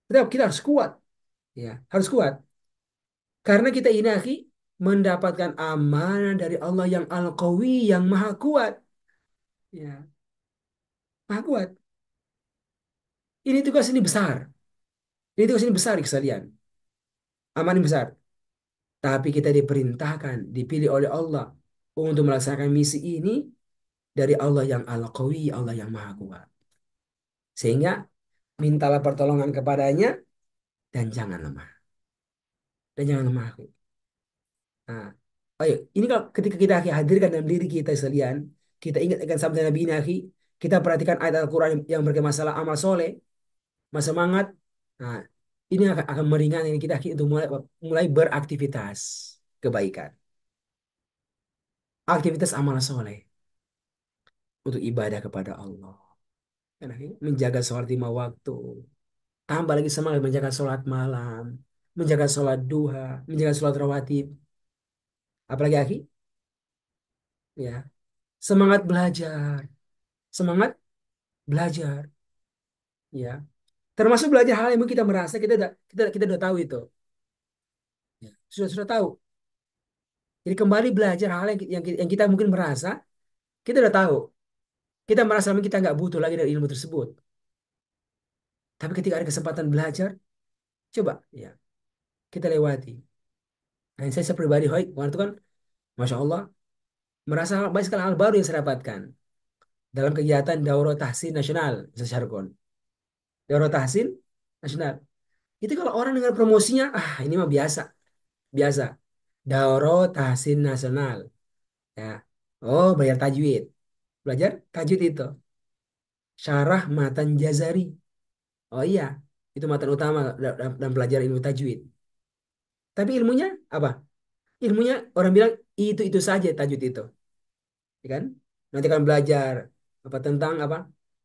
tetap kita harus kuat, ya, harus kuat. Karena kita ini akhi mendapatkan amanah dari Allah yang Al-Qawi, yang maha kuat. Ya, maha kuat. Ini tugas ini besar. Ini tugas ini besar sekalian. Amanah ini besar. Tapi kita diperintahkan, dipilih oleh Allah untuk melaksanakan misi ini dari Allah yang Al-Qawi, Allah yang maha kuat. Sehingga mintalah pertolongan kepadanya dan jangan lemah. Dan jangan lemah. Nah, ayo, ini kalau ketika kita hadirkan dalam diri kita sekalian, kita ingat akan sabda Nabi Nabi, kita perhatikan ayat Al-Quran yang bermasalah amal soleh, masa semangat. Nah, ini akan meringankan kita untuk mulai beraktivitas kebaikan, aktivitas amal soleh untuk ibadah kepada Allah. Kan, menjaga sholat 5 waktu, tambah lagi semangat menjaga sholat malam, menjaga sholat duha, menjaga sholat rawatib. Apalagi akhi, ya, semangat belajar, semangat belajar, ya, termasuk belajar hal yang mungkin kita merasa kita udah tahu itu, ya, sudah tahu. Jadi kembali belajar hal yang kita mungkin merasa kita udah tahu, kita merasa mungkin kita nggak butuh lagi dari ilmu tersebut. Tapi ketika ada kesempatan belajar, coba ya kita lewati. Nah, saya pribadi, hoi, waktu itu kan, masya Allah, merasa banyak sekali hal baru yang saya dapatkan dalam kegiatan Daurah Tahsin Nasional, Ustaz Syarkon. Daurah Tahsin Nasional. Itu kalau orang dengar promosinya, ini mah biasa, biasa. Daurah Tahsin Nasional, ya. Oh, bayar tajwid, belajar tajwid itu. Syarah Matan Jazari. Oh iya, itu matan utama dalam belajar ilmu tajwid. Tapi ilmunya apa? Ilmunya orang bilang itu saja tajwid itu, ya kan? Nanti kan belajar apa tentang apa?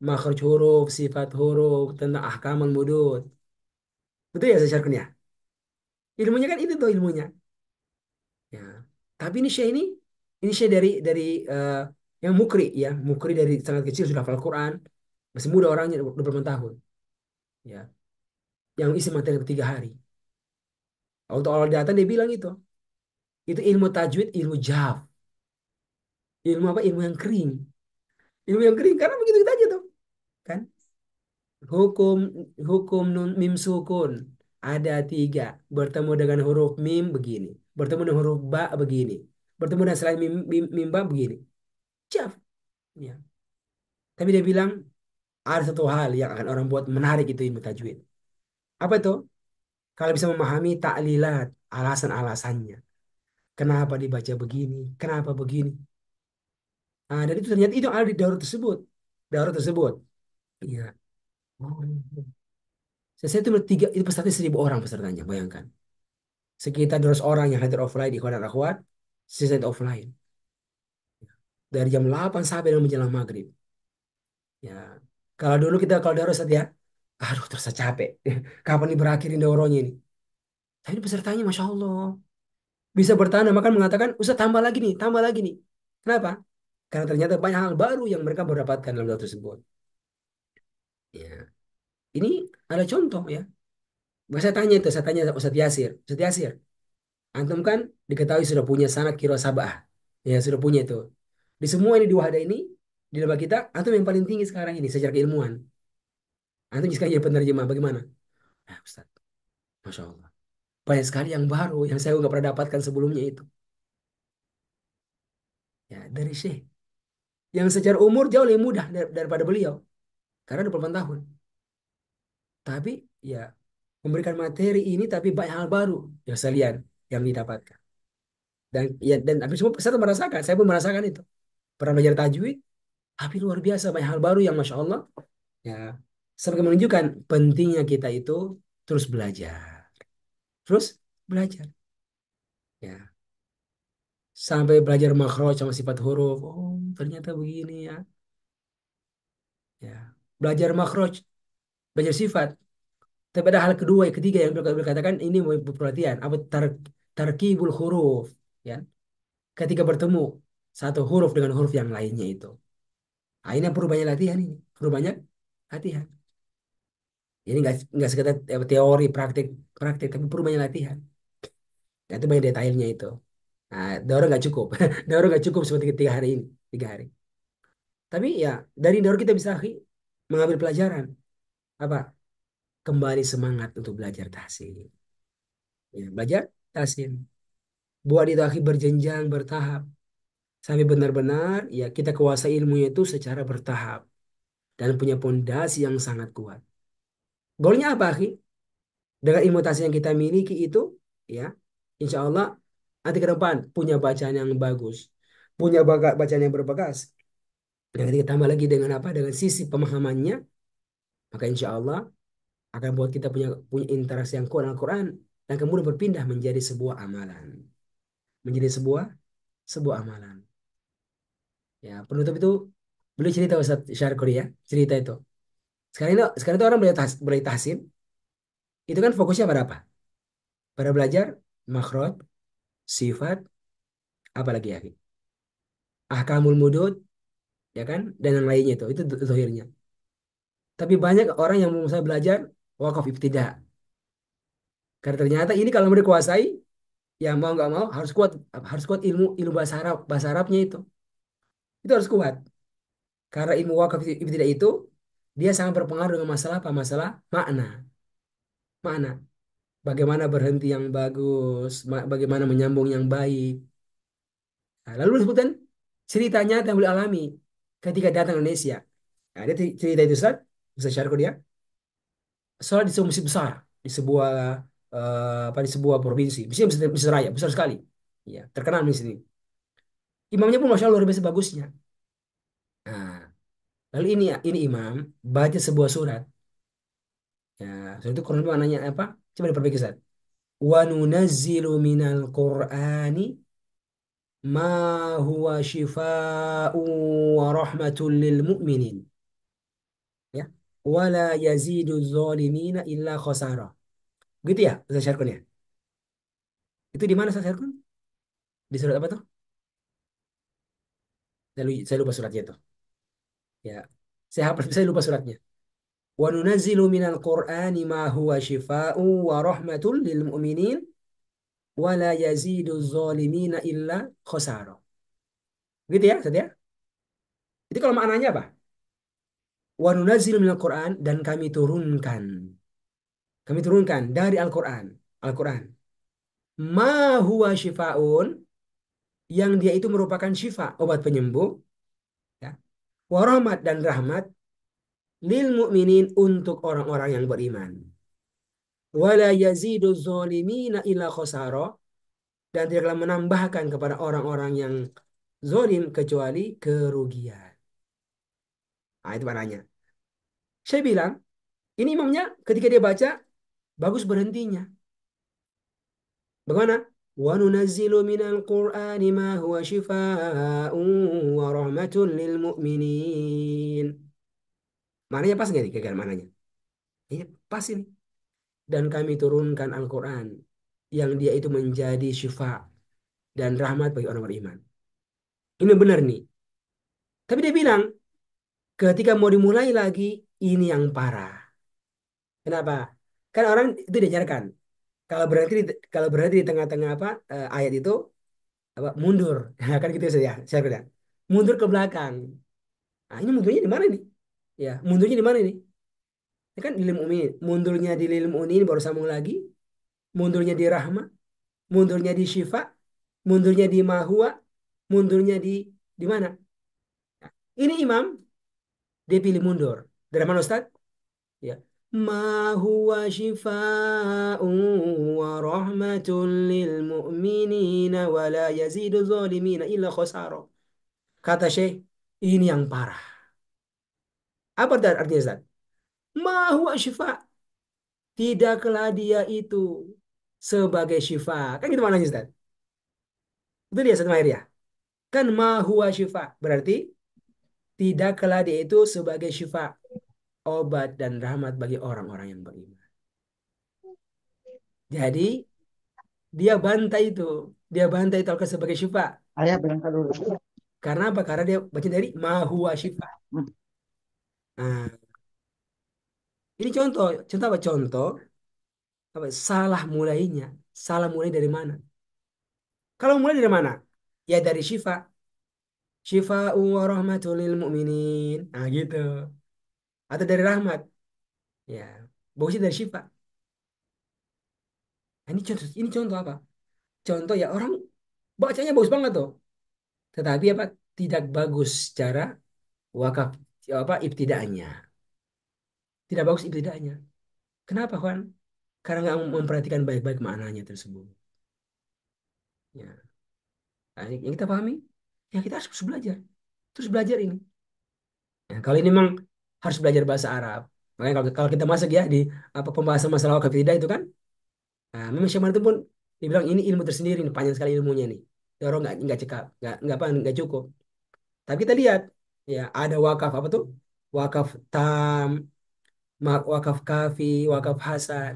Makhraj huruf, sifat huruf, tentang ahkamul mudud. Betul ya saya ya? Ilmunya kan itu tuh ilmunya. Ya. Tapi ini Syekh dari eh, yang mukri ya, mukri dari sangat kecil sudah hafal Quran, masih muda orangnya 20 tahun. Ya, yang isi materi 3 hari. Untuk awal datang dia bilang itu ilmu tajwid, ilmu jaf, ilmu apa? Ilmu yang kering, ilmu yang kering karena begitu kita aja tuh, kan? Hukum hukum nun mim sukun ada 3, bertemu dengan huruf mim begini, bertemu dengan huruf ba begini, bertemu dengan selain mim ba begini, jaf. Ya. Tapi dia bilang ada satu hal yang akan orang buat menarik itu ilmu tajwid. Apa itu? Kalau bisa memahami taklilat, alasan-alasannya. Kenapa dibaca begini? Kenapa begini? Nah, dan itu ternyata itu ada di daurah tersebut. Daurah tersebut. Iya. Oh, iya. Saya itu tiga, itu peserta 1.000 orang pesertanya, bayangkan. Sekitar 200 orang yang hadir offline di Ikhwan dan Akhwat, sisa itu offline. Dari jam 8 sampai dengan menjelang maghrib. Ya. Kalau daurah saat ya, aduh terasa capek. Kapan nih berakhirin daurahnya ini? Tapi pesertanya Masya Allah. Bisa bertahan dan bahkan mengatakan, usah tambah lagi nih, tambah lagi nih. Kenapa? Karena ternyata banyak hal baru yang mereka baru dapatkan dalam daurah tersebut. Ya. Ini ada contoh ya. Saya tanya Ustaz Yasir. Ustaz Yasir, antum kan diketahui sudah punya sanad kiro sabah. Ya, sudah punya itu. Di semua ini dua ada ini, di lembaga kita, antum yang paling tinggi sekarang ini secara keilmuan. Antum sekarang jadi penerjemah, bagaimana? Ustaz, Masya Allah. Banyak sekali yang baru, yang saya nggak pernah dapatkan sebelumnya itu. Ya, dari Syekh. Yang secara umur jauh lebih mudah daripada beliau. Karena 28 tahun. Tapi, ya, memberikan materi ini, tapi banyak hal baru yang saya lihat, yang didapatkan. Dan habis semua saya tuh merasakan, saya pun merasakan itu. Pernah belajar tajwid, tapi luar biasa banyak hal baru yang Masya Allah. Ya, sebagai menunjukkan pentingnya kita itu terus belajar, terus belajar. Ya, sampai belajar makhraj sama sifat huruf. Oh, ternyata begini ya. Ya, belajar makhraj, belajar sifat. Tapi ada hal kedua, yang ketiga yang beliau katakan ini mau perhatian. Apa tarkibul huruf, ya. Ketika bertemu satu huruf dengan huruf yang lainnya itu. Nah, ini yang perlu banyak latihan ini, perlu banyak latihan. Ini nggak sekedar teori praktik praktik, tapi perlu banyak latihan. Nah, itu banyak detailnya itu. Nah, daurah nggak cukup, daurah nggak cukup seperti 3 hari ini, 3 hari. Tapi ya dari daurah kita bisa mengambil pelajaran apa? Kembali semangat untuk belajar tahsin. Ya, belajar tahsin. Buat itu akhi berjenjang, bertahap. Sampai benar-benar ya kita kuasai ilmunya itu secara bertahap dan punya pondasi yang sangat kuat. Goalnya apa, akhi? Dengan ilmu tahsin yang kita miliki itu, ya, insya Allah nanti ke depan punya bacaan yang bagus, punya bacaan yang berbagas. Dan ketika tambah lagi dengan apa? Dengan sisi pemahamannya, maka insya Allah akan buat kita punya punya interaksi yang kuat dengan Al-Quran dan kemudian berpindah menjadi sebuah amalan, menjadi sebuah amalan. Ya, penutup itu beliau cerita Ustaz Syarqori ya, cerita itu. Sekarang itu orang belajar tahsin, itu kan fokusnya pada apa? Pada belajar makhraj, sifat, apa lagi ya? Ahkamul mudud, ya kan? Dan yang lainnya itu zahirnya. Tapi banyak orang yang mau saya belajar wakaf ibtidah. Karena ternyata ini kalau mau dikuasai, ya mau nggak mau harus kuat ilmu ilmu bahasa Arabnya itu harus kuat. Karena ilmu wakaf ibtidah itu dia sangat berpengaruh dengan masalah apa? Masalah makna. Bagaimana berhenti yang bagus, bagaimana menyambung yang baik. Nah, lalu disebutkan cerita nyata yang beliau alami ketika datang ke Indonesia. Nah, dia cerita itu Ustaz, bisa share ke dia. Sholat di sebuah masjid besar, di sebuah apa di sebuah provinsi, masjid raya besar sekali. Ya, terkenal di sini. Imamnya pun masya Allah luar biasa bagusnya. Nah, lalu ini imam baca sebuah surat. Ya, surat itu Quran itu nanya apa? Coba diperbaiki Ustaz. Wa nunazzilu minal Qur'ani ma huwa shifaa'un wa rahmatun lil mu'minin. Ya. Wala yazidu zalimina illa khasara. Gitu ya, Ustaz Syarkun ya? Itu di mana Ustaz Syarkun? Di surat apa tuh? Saya lupa suratnya itu. Ya. Saya lupa suratnya. Wa nunazzilu minal Qur'ani ma huwa shifaa'un wa rahmatun lil mu'minin wa la yazidu zalimina illa khasara. Gitu ya, Ustaz ya? Itu kalau maknanya apa? Wa nunazzilu minal Qur'an dan kami turunkan. Kami turunkan dari Al-Qur'an. Al-Qur'an. Ma huwa shifaa'un yang dia itu merupakan syifa, obat penyembuh, ya. Wa rahmat dan rahmat lil mu'minin untuk orang-orang yang beriman. Wala yazidu zolimina illa khosaro dan tidaklah menambahkan kepada orang-orang yang zolim kecuali kerugian. Nah, itu maknanya. Saya bilang, ini imamnya ketika dia baca, bagus berhentinya. Bagaimana? Wa nunazzilu minal Qur'ani ma huwa shifaa'un wa rahmatun lil mu'minin. Maknanya pas nggak nih? Kira-kira maknanya. Iya, pas ini. Dan kami turunkan Al-Quran yang dia itu menjadi syifa dan rahmat bagi orang beriman. Ini benar nih. Tapi dia bilang, ketika mau dimulai lagi, ini yang parah. Kenapa? Kan orang itu diajarkan. Kalau berhenti kalau berhenti di tengah-tengah apa ayat itu apa mundur. Kan gitu saja. Saya bilang. Mundur ke belakang. Nah, ini mundurnya di mana nih? Ya, mundurnya di mana nih? Ya kan di lil mu'minin. Mundurnya di lil mu'minin baru sambung lagi. Mundurnya di rahmah, mundurnya di syifa, mundurnya di mahua, mundurnya di mana? Nah, ini imam dia pilih mundur. Dari mana Ustaz? Ya. Ma huwa shifa'un wa rahmatun lil mu'minina wa la yazidu zalimina illa khasara. Kata Syekh, ini yang parah. Apa artinya Ustaz? Ma huwa syifa'. Tidaklah dia itu sebagai syifa. Kan gitu maknanya Ustaz. Itu dia Ustaz Mahir ya. Kan ma huwa syifa. Berarti tidaklah dia itu sebagai syifa, obat dan rahmat bagi orang-orang yang beriman. Jadi dia bantai itu. Dia bantai itu sebagai syifa. Ayah berangkat dulu. Karena apa? Karena dia baca dari ma huwa syifa. Nah, ini contoh. Contoh apa? Contoh apa? Salah mulainya. Salah mulai dari mana? Kalau mulai dari mana? Ya dari syifa. Syifa wa rahmatul lil mu'minin. Nah gitu. Atau dari rahmat. Ya. Bagusnya dari syifa. Nah, ini contoh apa? Contoh ya orang bacanya bagus banget tuh. Tetapi apa? Tidak bagus cara wakaf apa ibtida'nya. Tidak bagus ibtida'nya. Kenapa, Juan? Karena nggak memperhatikan baik-baik maknanya tersebut. Ya. Nah, ini yang kita pahami, ya kita harus terus belajar. Terus belajar ini. Ya, kalau ini memang harus belajar bahasa Arab. Makanya kalau kita masuk ya di apa pembahasan masalah wakaf ibtidah itu kan, nah, memang Syekh itu pun dibilang ini ilmu tersendiri nih, panjang sekali ilmunya nih. Ya orang nggak cekap, nggak cukup. Tapi kita lihat, ya ada wakaf apa tuh? Wakaf tam, wakaf kafi, wakaf hasan.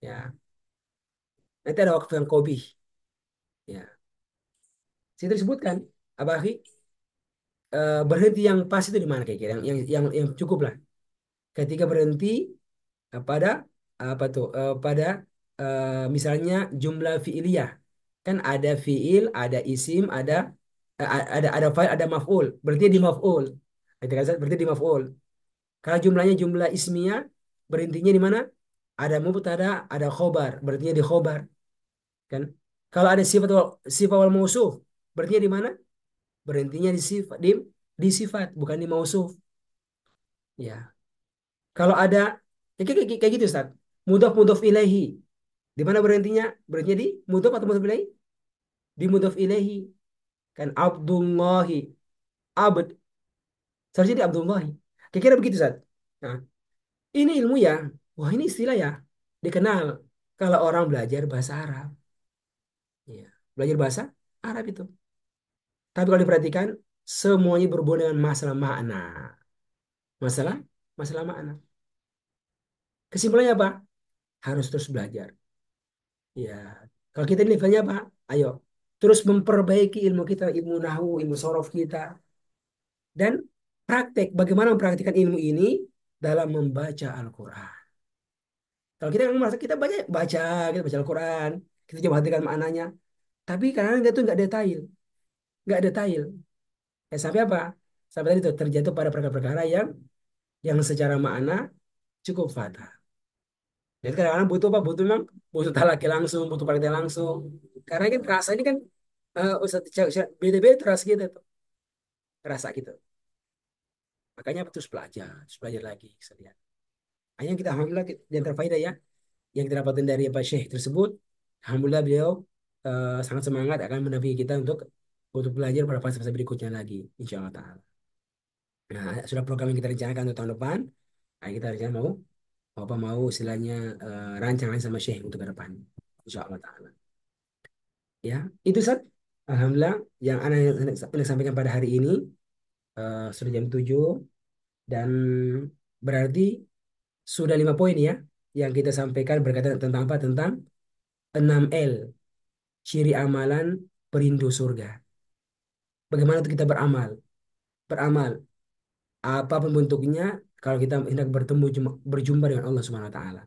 Ya, nanti ada wakaf yang kobih. Ya, situ disebutkan, apa akhi? Berhenti yang pas itu di mana kira-kira? Yang cukup lah. Ketika berhenti pada apa tuh? Pada misalnya jumlah fi'iliyah. Kan ada fi'il, ada isim, ada fa'il, ada maf'ul. Berarti di maf'ul. Itu kan, Ustaz? Berarti di maf'ul. Kalau jumlahnya jumlah ismiyah, berhentinya di mana? Ada mubtada, ada khobar, berartinya di khobar, kan? Kalau ada sifat wal mausuf, berartinya di mana? berhentinya di sifat, bukan di mausuf. Ya, kalau ada kayak gitu Ustaz. Mudhof mudhof ilaihi. Di mana berhentinya? Berhentinya di mudhof atau mudhof ilaihi? Di mudhof ilaihi. Kan Abdullahi, abd. Seharusnya di Abdullahi. Kira-kira begitu Ustaz. Nah, ini ilmu ya. Wah, ini istilah ya. Dikenal kalau orang belajar bahasa Arab. Ya, belajar bahasa Arab itu. Tapi kalau diperhatikan, semuanya berhubungan dengan masalah makna. Masalah, masalah makna. Kesimpulannya apa? Harus terus belajar. Ya, kalau kita ini levelnya apa? Ayo, terus memperbaiki ilmu kita, ilmu nahwu, ilmu sorof kita, dan praktek. Bagaimana mempraktikkan ilmu ini dalam membaca Al-Quran. Kalau kita yang merasa kita kita baca Al-Quran, kita coba perhatikan maknanya. Tapi kadang-kadang itu nggak detail. Sampai apa? Sampai tadi itu terjatuh pada perkara-perkara yang secara makna cukup fatal. Jadi kadang-kadang butuh apa? Butuh memang butuh talaki langsung, butuh praktek langsung. Karena kan rasa ini kan beda-beda terasa kita tuh, rasa gitu. Makanya terus belajar lagi. Sekalian. Hanya kita alhamdulillah yang terfaedah ya, yang kita dapatkan dari Pak Syekh tersebut. Alhamdulillah beliau sangat semangat akan mendampingi kita untuk belajar pada fase-fase berikutnya lagi, insya Allah Taala. Nah, sudah program yang kita rencanakan untuk tahun depan. Nah, kita rencana mau istilahnya rancangan sama Syekh untuk ke depan, insya Allah Taala. Ya, itu Sat. Alhamdulillah yang anak yang sampaikan pada hari ini sudah jam 7 dan berarti sudah 5 poin ya yang kita sampaikan berkaitan tentang apa? Tentang 6L, ciri amalan perindu surga. Bagaimana itu kita beramal? Beramal apapun bentuknya kalau kita hendak berjumpa dengan Allah Subhanahu wa taala.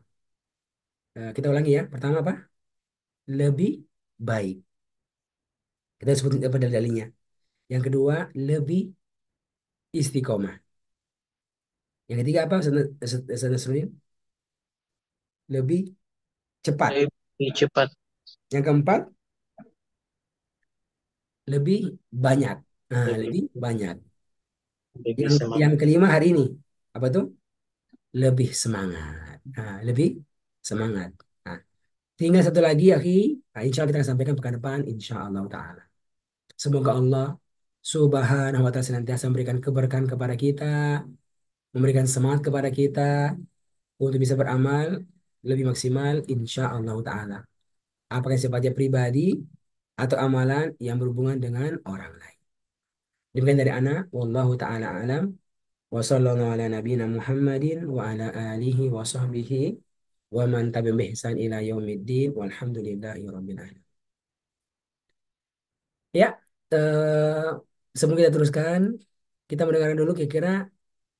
Kita ulangi ya. Pertama apa? Lebih baik. Kita sebut apa dalilnya. Yang kedua, lebih istiqomah. Yang ketiga apa? Nasruddin? Lebih cepat. Lebih cepat. Yang keempat, lebih banyak. Nah, Lebih, lebih banyak. lebih Yang semangat. kelima hari ini, apa tuh? Lebih semangat. Nah, lebih semangat. Nah, tinggal satu lagi, akhi. Nah, insya Allah kita akan sampaikan pekan depan, insya Allah Ta'ala. Semoga Allah Subhanahu wa Ta'ala senantiasa memberikan keberkahan kepada kita, memberikan semangat kepada kita untuk bisa beramal lebih maksimal, insya Allah Ta'ala. Apakah sifatnya pribadi atau amalan yang berhubungan dengan orang lain. Demikian dari anak, wallahu ta'ala alam, wa sallallahu ala nabiyina Muhammadin wa ala alihi wa sahbihi wa man tabi'ahum bi ihsan ila yaumiddin walhamdulillahi rabbil alamin. Ya, eh, sebelum kita teruskan, kita mendengarkan dulu kira-kira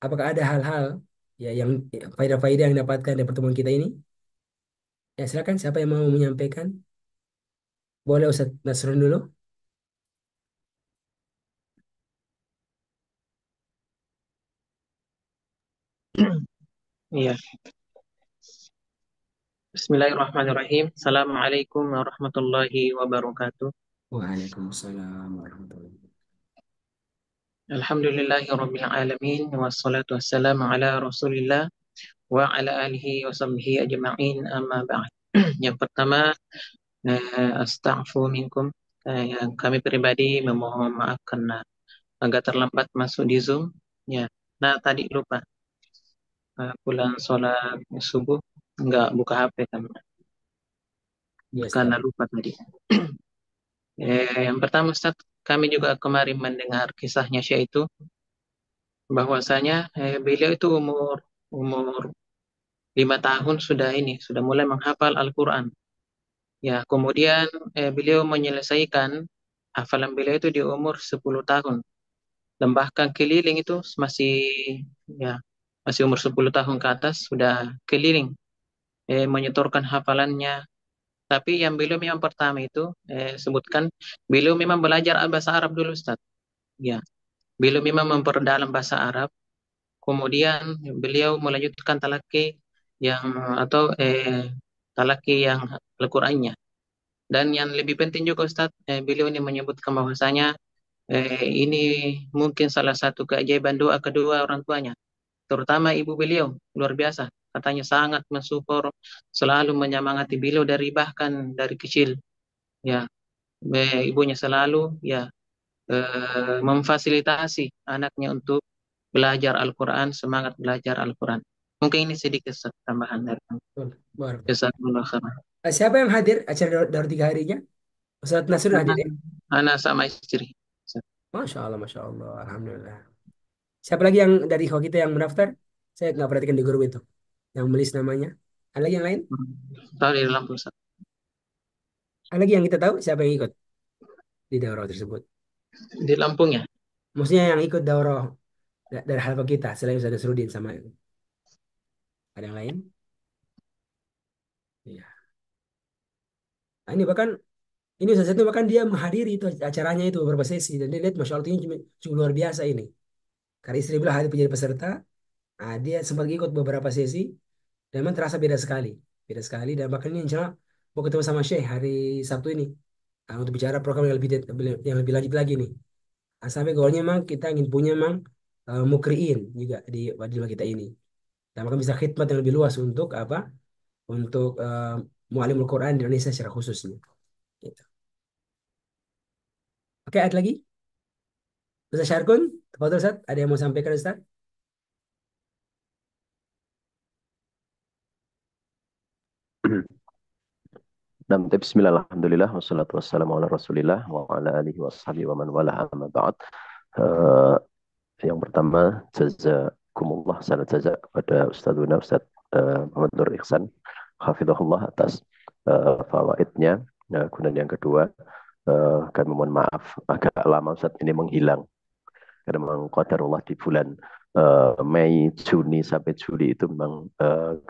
apakah ada hal-hal ya yang faedah-faedah yang dapatkan dari pertemuan kita ini. Ya, silakan siapa yang mau menyampaikan? Boleh Ustaz Nasrun dulu. Iya. Bismillahirrahmanirrahim. Assalamualaikum warahmatullahi wabarakatuh. Waalaikumsalam warahmatullahi wabarakatuh. Alhamdulillahirabbil alamin wassalatu wassalamu ala Rasulillah wa ala alihi wa sahbihi ajma'in amma ba'd. Yang pertama, astaghfu minkum. Yang kami pribadi memohon maaf karena agak terlambat masuk di Zoom. Ya. Nah, tadi lupa pulang sholat subuh nggak buka HP kan Yes, karena lupa tadi. Yang pertama Ustaz, kami juga kemarin mendengar kisahnya Syekh itu bahwasanya beliau itu umur 5 tahun sudah mulai menghafal Al-Quran. Ya, kemudian beliau menyelesaikan hafalan beliau itu di umur 10 tahun. Dan bahkan keliling itu ya masih umur 10 tahun ke atas sudah keliling menyetorkan hafalannya. Tapi yang beliau memang pertama itu sebutkan beliau memang belajar bahasa Arab dulu Ustaz. Ya, beliau memang memperdalam bahasa Arab. Kemudian beliau melanjutkan yang atau talaki yang Al-Qur'annya. Dan yang lebih penting juga Ustaz, beliau ini menyebutkan bahwasanya Ini mungkin salah satu keajaiban doa kedua orang tuanya, terutama ibu beliau, luar biasa. Katanya sangat mensupport, selalu menyemangati beliau dari bahkan dari kecil. Ya, ibunya selalu ya memfasilitasi anaknya untuk belajar Al-Quran, semangat belajar Al-Quran. Mungkin ini sedikit tambahan dari kami. Betul. Barakallah. Jazakumullah khairan. Siapa yang hadir acara daur 3 harinya? Ustaz Nasrul hadir ya? Anak sama istri. Masya Allah, Masya Allah. Alhamdulillah. Siapa lagi yang dari ikhwah kita yang mendaftar? Saya nggak perhatikan di grup itu. Yang menulis namanya. Ada lagi yang lain? Tahu di dalam pulsa. Ada lagi yang kita tahu siapa yang ikut di daurah tersebut? Di Lampung ya. Maksudnya yang ikut daurah dari halqa kita selain Ustaz Nasruddin sama ada yang lain? Iya. Nah, ini bahkan ini Ustaz itu bahkan dia menghadiri itu acaranya itu beberapa sesi dan dia lihat Masya Allah ini cuma luar biasa ini. Karena istri beliau hadir menjadi peserta, dia sempat ikut beberapa sesi dan memang terasa beda sekali dan bahkan ini insya Allah mau ketemu sama Syekh hari Sabtu ini. Untuk bicara program yang lebih lanjut lagi nih. Sampai goalnya memang kita ingin punya memang mukriin juga di rumah kita ini. Dan maka bisa khidmat yang lebih luas untuk apa? Untuk mu'alimul Quran di Indonesia secara khususnya. Gitu. Oke, ada lagi? Ustaz Syarkun, Tafadhol Ustaz, ada yang mau sampaikan Ustaz? Bismillah, alhamdulillah, wassalatu wassalamu ala rasulillah wa ala alihi wa sahbihi wa man wala amma ba'd. Eh, yang pertama, jazakumullah salat jaza kepada Ustadzuna Ustadz Muhammad Nur Ihsan hafizahullah atas fawaidnya. Kemudian yang kedua, kami mohon maaf agak lama Ustadz ini menghilang karena memang qadarullah di bulan Mei, Juni sampai Juli itu memang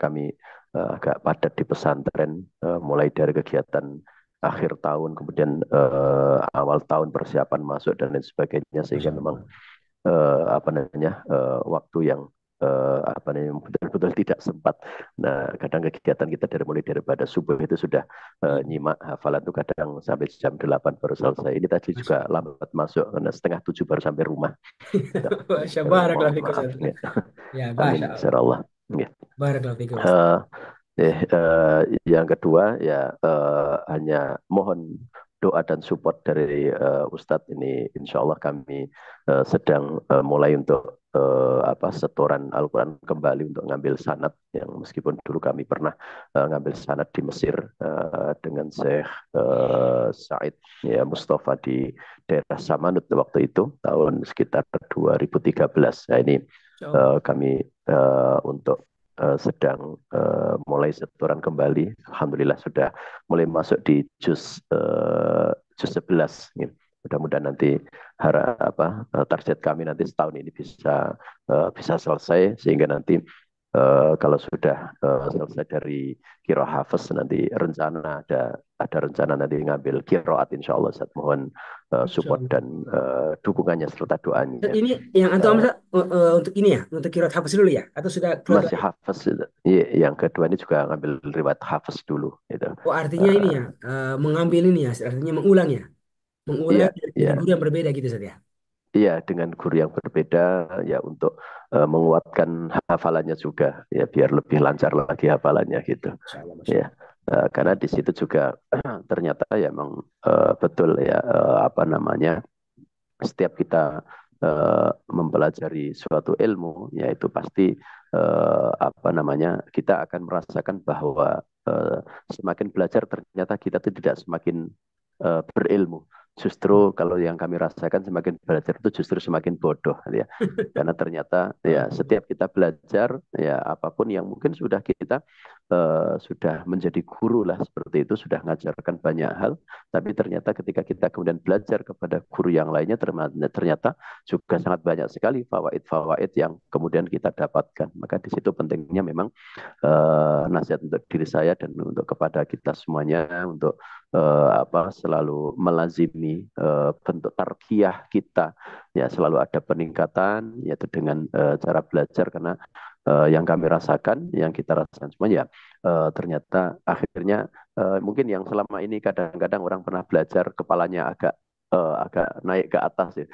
kami agak padat di pesantren, mulai dari kegiatan akhir tahun, kemudian awal tahun persiapan masuk dan lain sebagainya, sehingga Masya memang Allah. waktu yang betul-betul tidak sempat. Nah, kadang kegiatan kita mulai daripada subuh itu sudah nyimak hafalan itu kadang sampai jam 8 baru selesai. Ini tadi Masya juga lambat masuk karena setengah 7 baru sampai rumah. Gitu. Masya Barakallahu Mohon fikum maaf. Ustaz. Ya. Ya, Amin. Masya Allah. Insyaallah. Ya. Barakallahu fikum Ustaz. Eh, yang kedua ya hanya mohon doa dan support dari Ustadz ini. Insya Allah kami sedang mulai untuk setoran Al-Quran kembali untuk ngambil sanad yang meskipun dulu kami pernah ngambil sanad di Mesir dengan Syekh Said ya Mustafa di daerah Samanut waktu itu tahun sekitar 2013. Nah ini Masya Allah. kami untuk sedang mulai setoran kembali. Alhamdulillah sudah mulai masuk di juz 11. Mudah-mudahan nanti target kami nanti setahun ini bisa selesai sehingga nanti kalau sudah selesai dari kiro hafiz nanti ada rencana nanti ngambil kiroat insya Allah. Saya mohon Masya support Allah. dan dukungannya serta doanya. Ustaz, ini yang antum ambil untuk ini ya, untuk kirat hafiz dulu ya? Atau sudah keluar Masih lagi? hafiz. Yang kedua ini juga ngambil riwayat hafiz dulu gitu. Oh, artinya ini ya, mengambil ini ya, artinya mengulang ya. Mengulang Iya, dengan iya, guru yang berbeda gitu Ustaz ya. iya, dengan guru yang berbeda ya untuk menguatkan hafalannya juga ya biar lebih lancar lagi hafalannya gitu. Masya Allah, Masya Ya, Allah. karena di situ juga ternyata ya memang betul ya setiap kita mempelajari suatu ilmu yaitu pasti kita akan merasakan bahwa semakin belajar ternyata kita tuh tidak semakin berilmu. Justru kalau yang kami rasakan semakin belajar itu justru semakin bodoh ya. Karena ternyata ya setiap kita belajar ya apapun yang mungkin sudah kita sudah menjadi guru lah seperti itu, sudah mengajarkan banyak hal, tapi ternyata ketika kita kemudian belajar kepada guru yang lainnya ternyata juga sangat banyak sekali fawaid-fawaid yang kemudian kita dapatkan. Maka di situ pentingnya memang nasihat untuk diri saya dan untuk kepada kita semuanya untuk selalu melazimi bentuk tarbiyah kita ya selalu ada peningkatan yaitu dengan cara belajar karena yang kami rasakan yang kita rasakan semuanya ternyata akhirnya mungkin yang selama ini kadang-kadang orang pernah belajar kepalanya agak agak naik ke atas ya.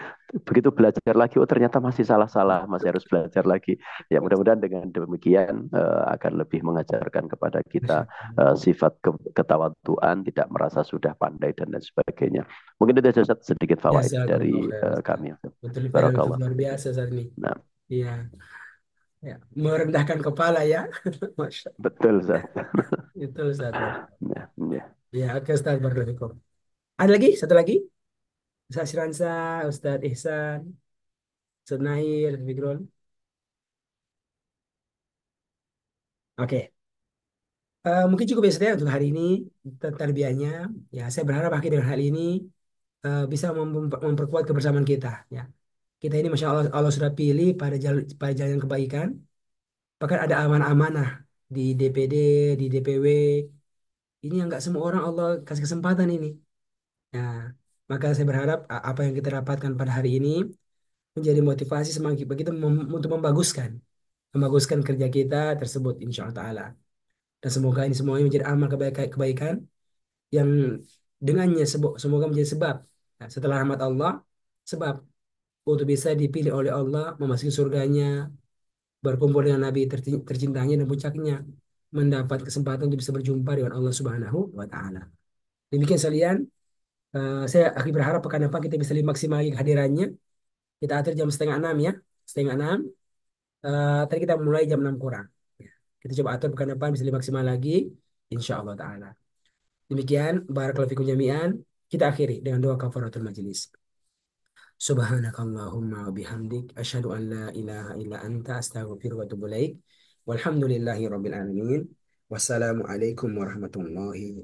Begitu belajar lagi, oh ternyata masih salah-salah, masih harus belajar lagi. Ya mudah-mudahan dengan demikian akan lebih mengajarkan kepada kita Masya Allah. sifat ketawaduan, tidak merasa sudah pandai dan lain sebagainya. Mungkin itu saja sedikit fawaid Jazakallah dari khair Ustaz. kami. Betul faedah Barakallah. luar biasa saat ini. Nah, Iya, ya. Merendahkan kepala ya. Masya Allah. betul Ustaz. Itu Ustaz. Masya Allah. Ya, ya. Ya, oke Ustaz. Barakallahu. Ada lagi? Satu lagi? Ustaz Siransa, Ustaz Ihsan, Ustaz Nail, Fikron. Oke. Mungkin cukup ya Ustaz ya untuk hari ini tarbiyahnya. Ya, saya berharap akhir dengan hal ini bisa memperkuat kebersamaan kita. Ya, kita ini Masya Allah, Allah sudah pilih pada jalan kebaikan. Bahkan ada amanah-amanah di DPD, di DPW. Ini yang nggak semua orang Allah kasih kesempatan ini. Nah, maka saya berharap apa yang kita dapatkan pada hari ini menjadi motivasi semangat bagi kita untuk membaguskan kerja kita tersebut insya Allah Ta'ala. Dan semoga ini semuanya menjadi amal kebaikan yang dengannya semoga menjadi sebab setelah rahmat Allah, sebab untuk bisa dipilih oleh Allah memasuki surganya, berkumpul dengan Nabi tercintanya dan puncaknya, mendapat kesempatan untuk bisa berjumpa dengan Allah Subhanahu wa Ta'ala. Demikian sekalian, saya akhir berharap pekan depan kita bisa lebih maksimal lagi kehadirannya. Kita atur jam setengah enam ya, setengah enam. Tadi kita mulai jam 6 kurang. Ya, kita coba atur pekan depan bisa lebih maksimal lagi, insya Allah Ta'ala. Demikian, barakallahu fikum jami'an. Kita akhiri dengan doa kafaratul majelis. Subhanakallahumma wa bihamdik asyhadu an la ilaha illa anta astaghfiruka wa atubu ilaik. Walhamdulillahi rabbil alamin. Wassalamualaikum warahmatullahi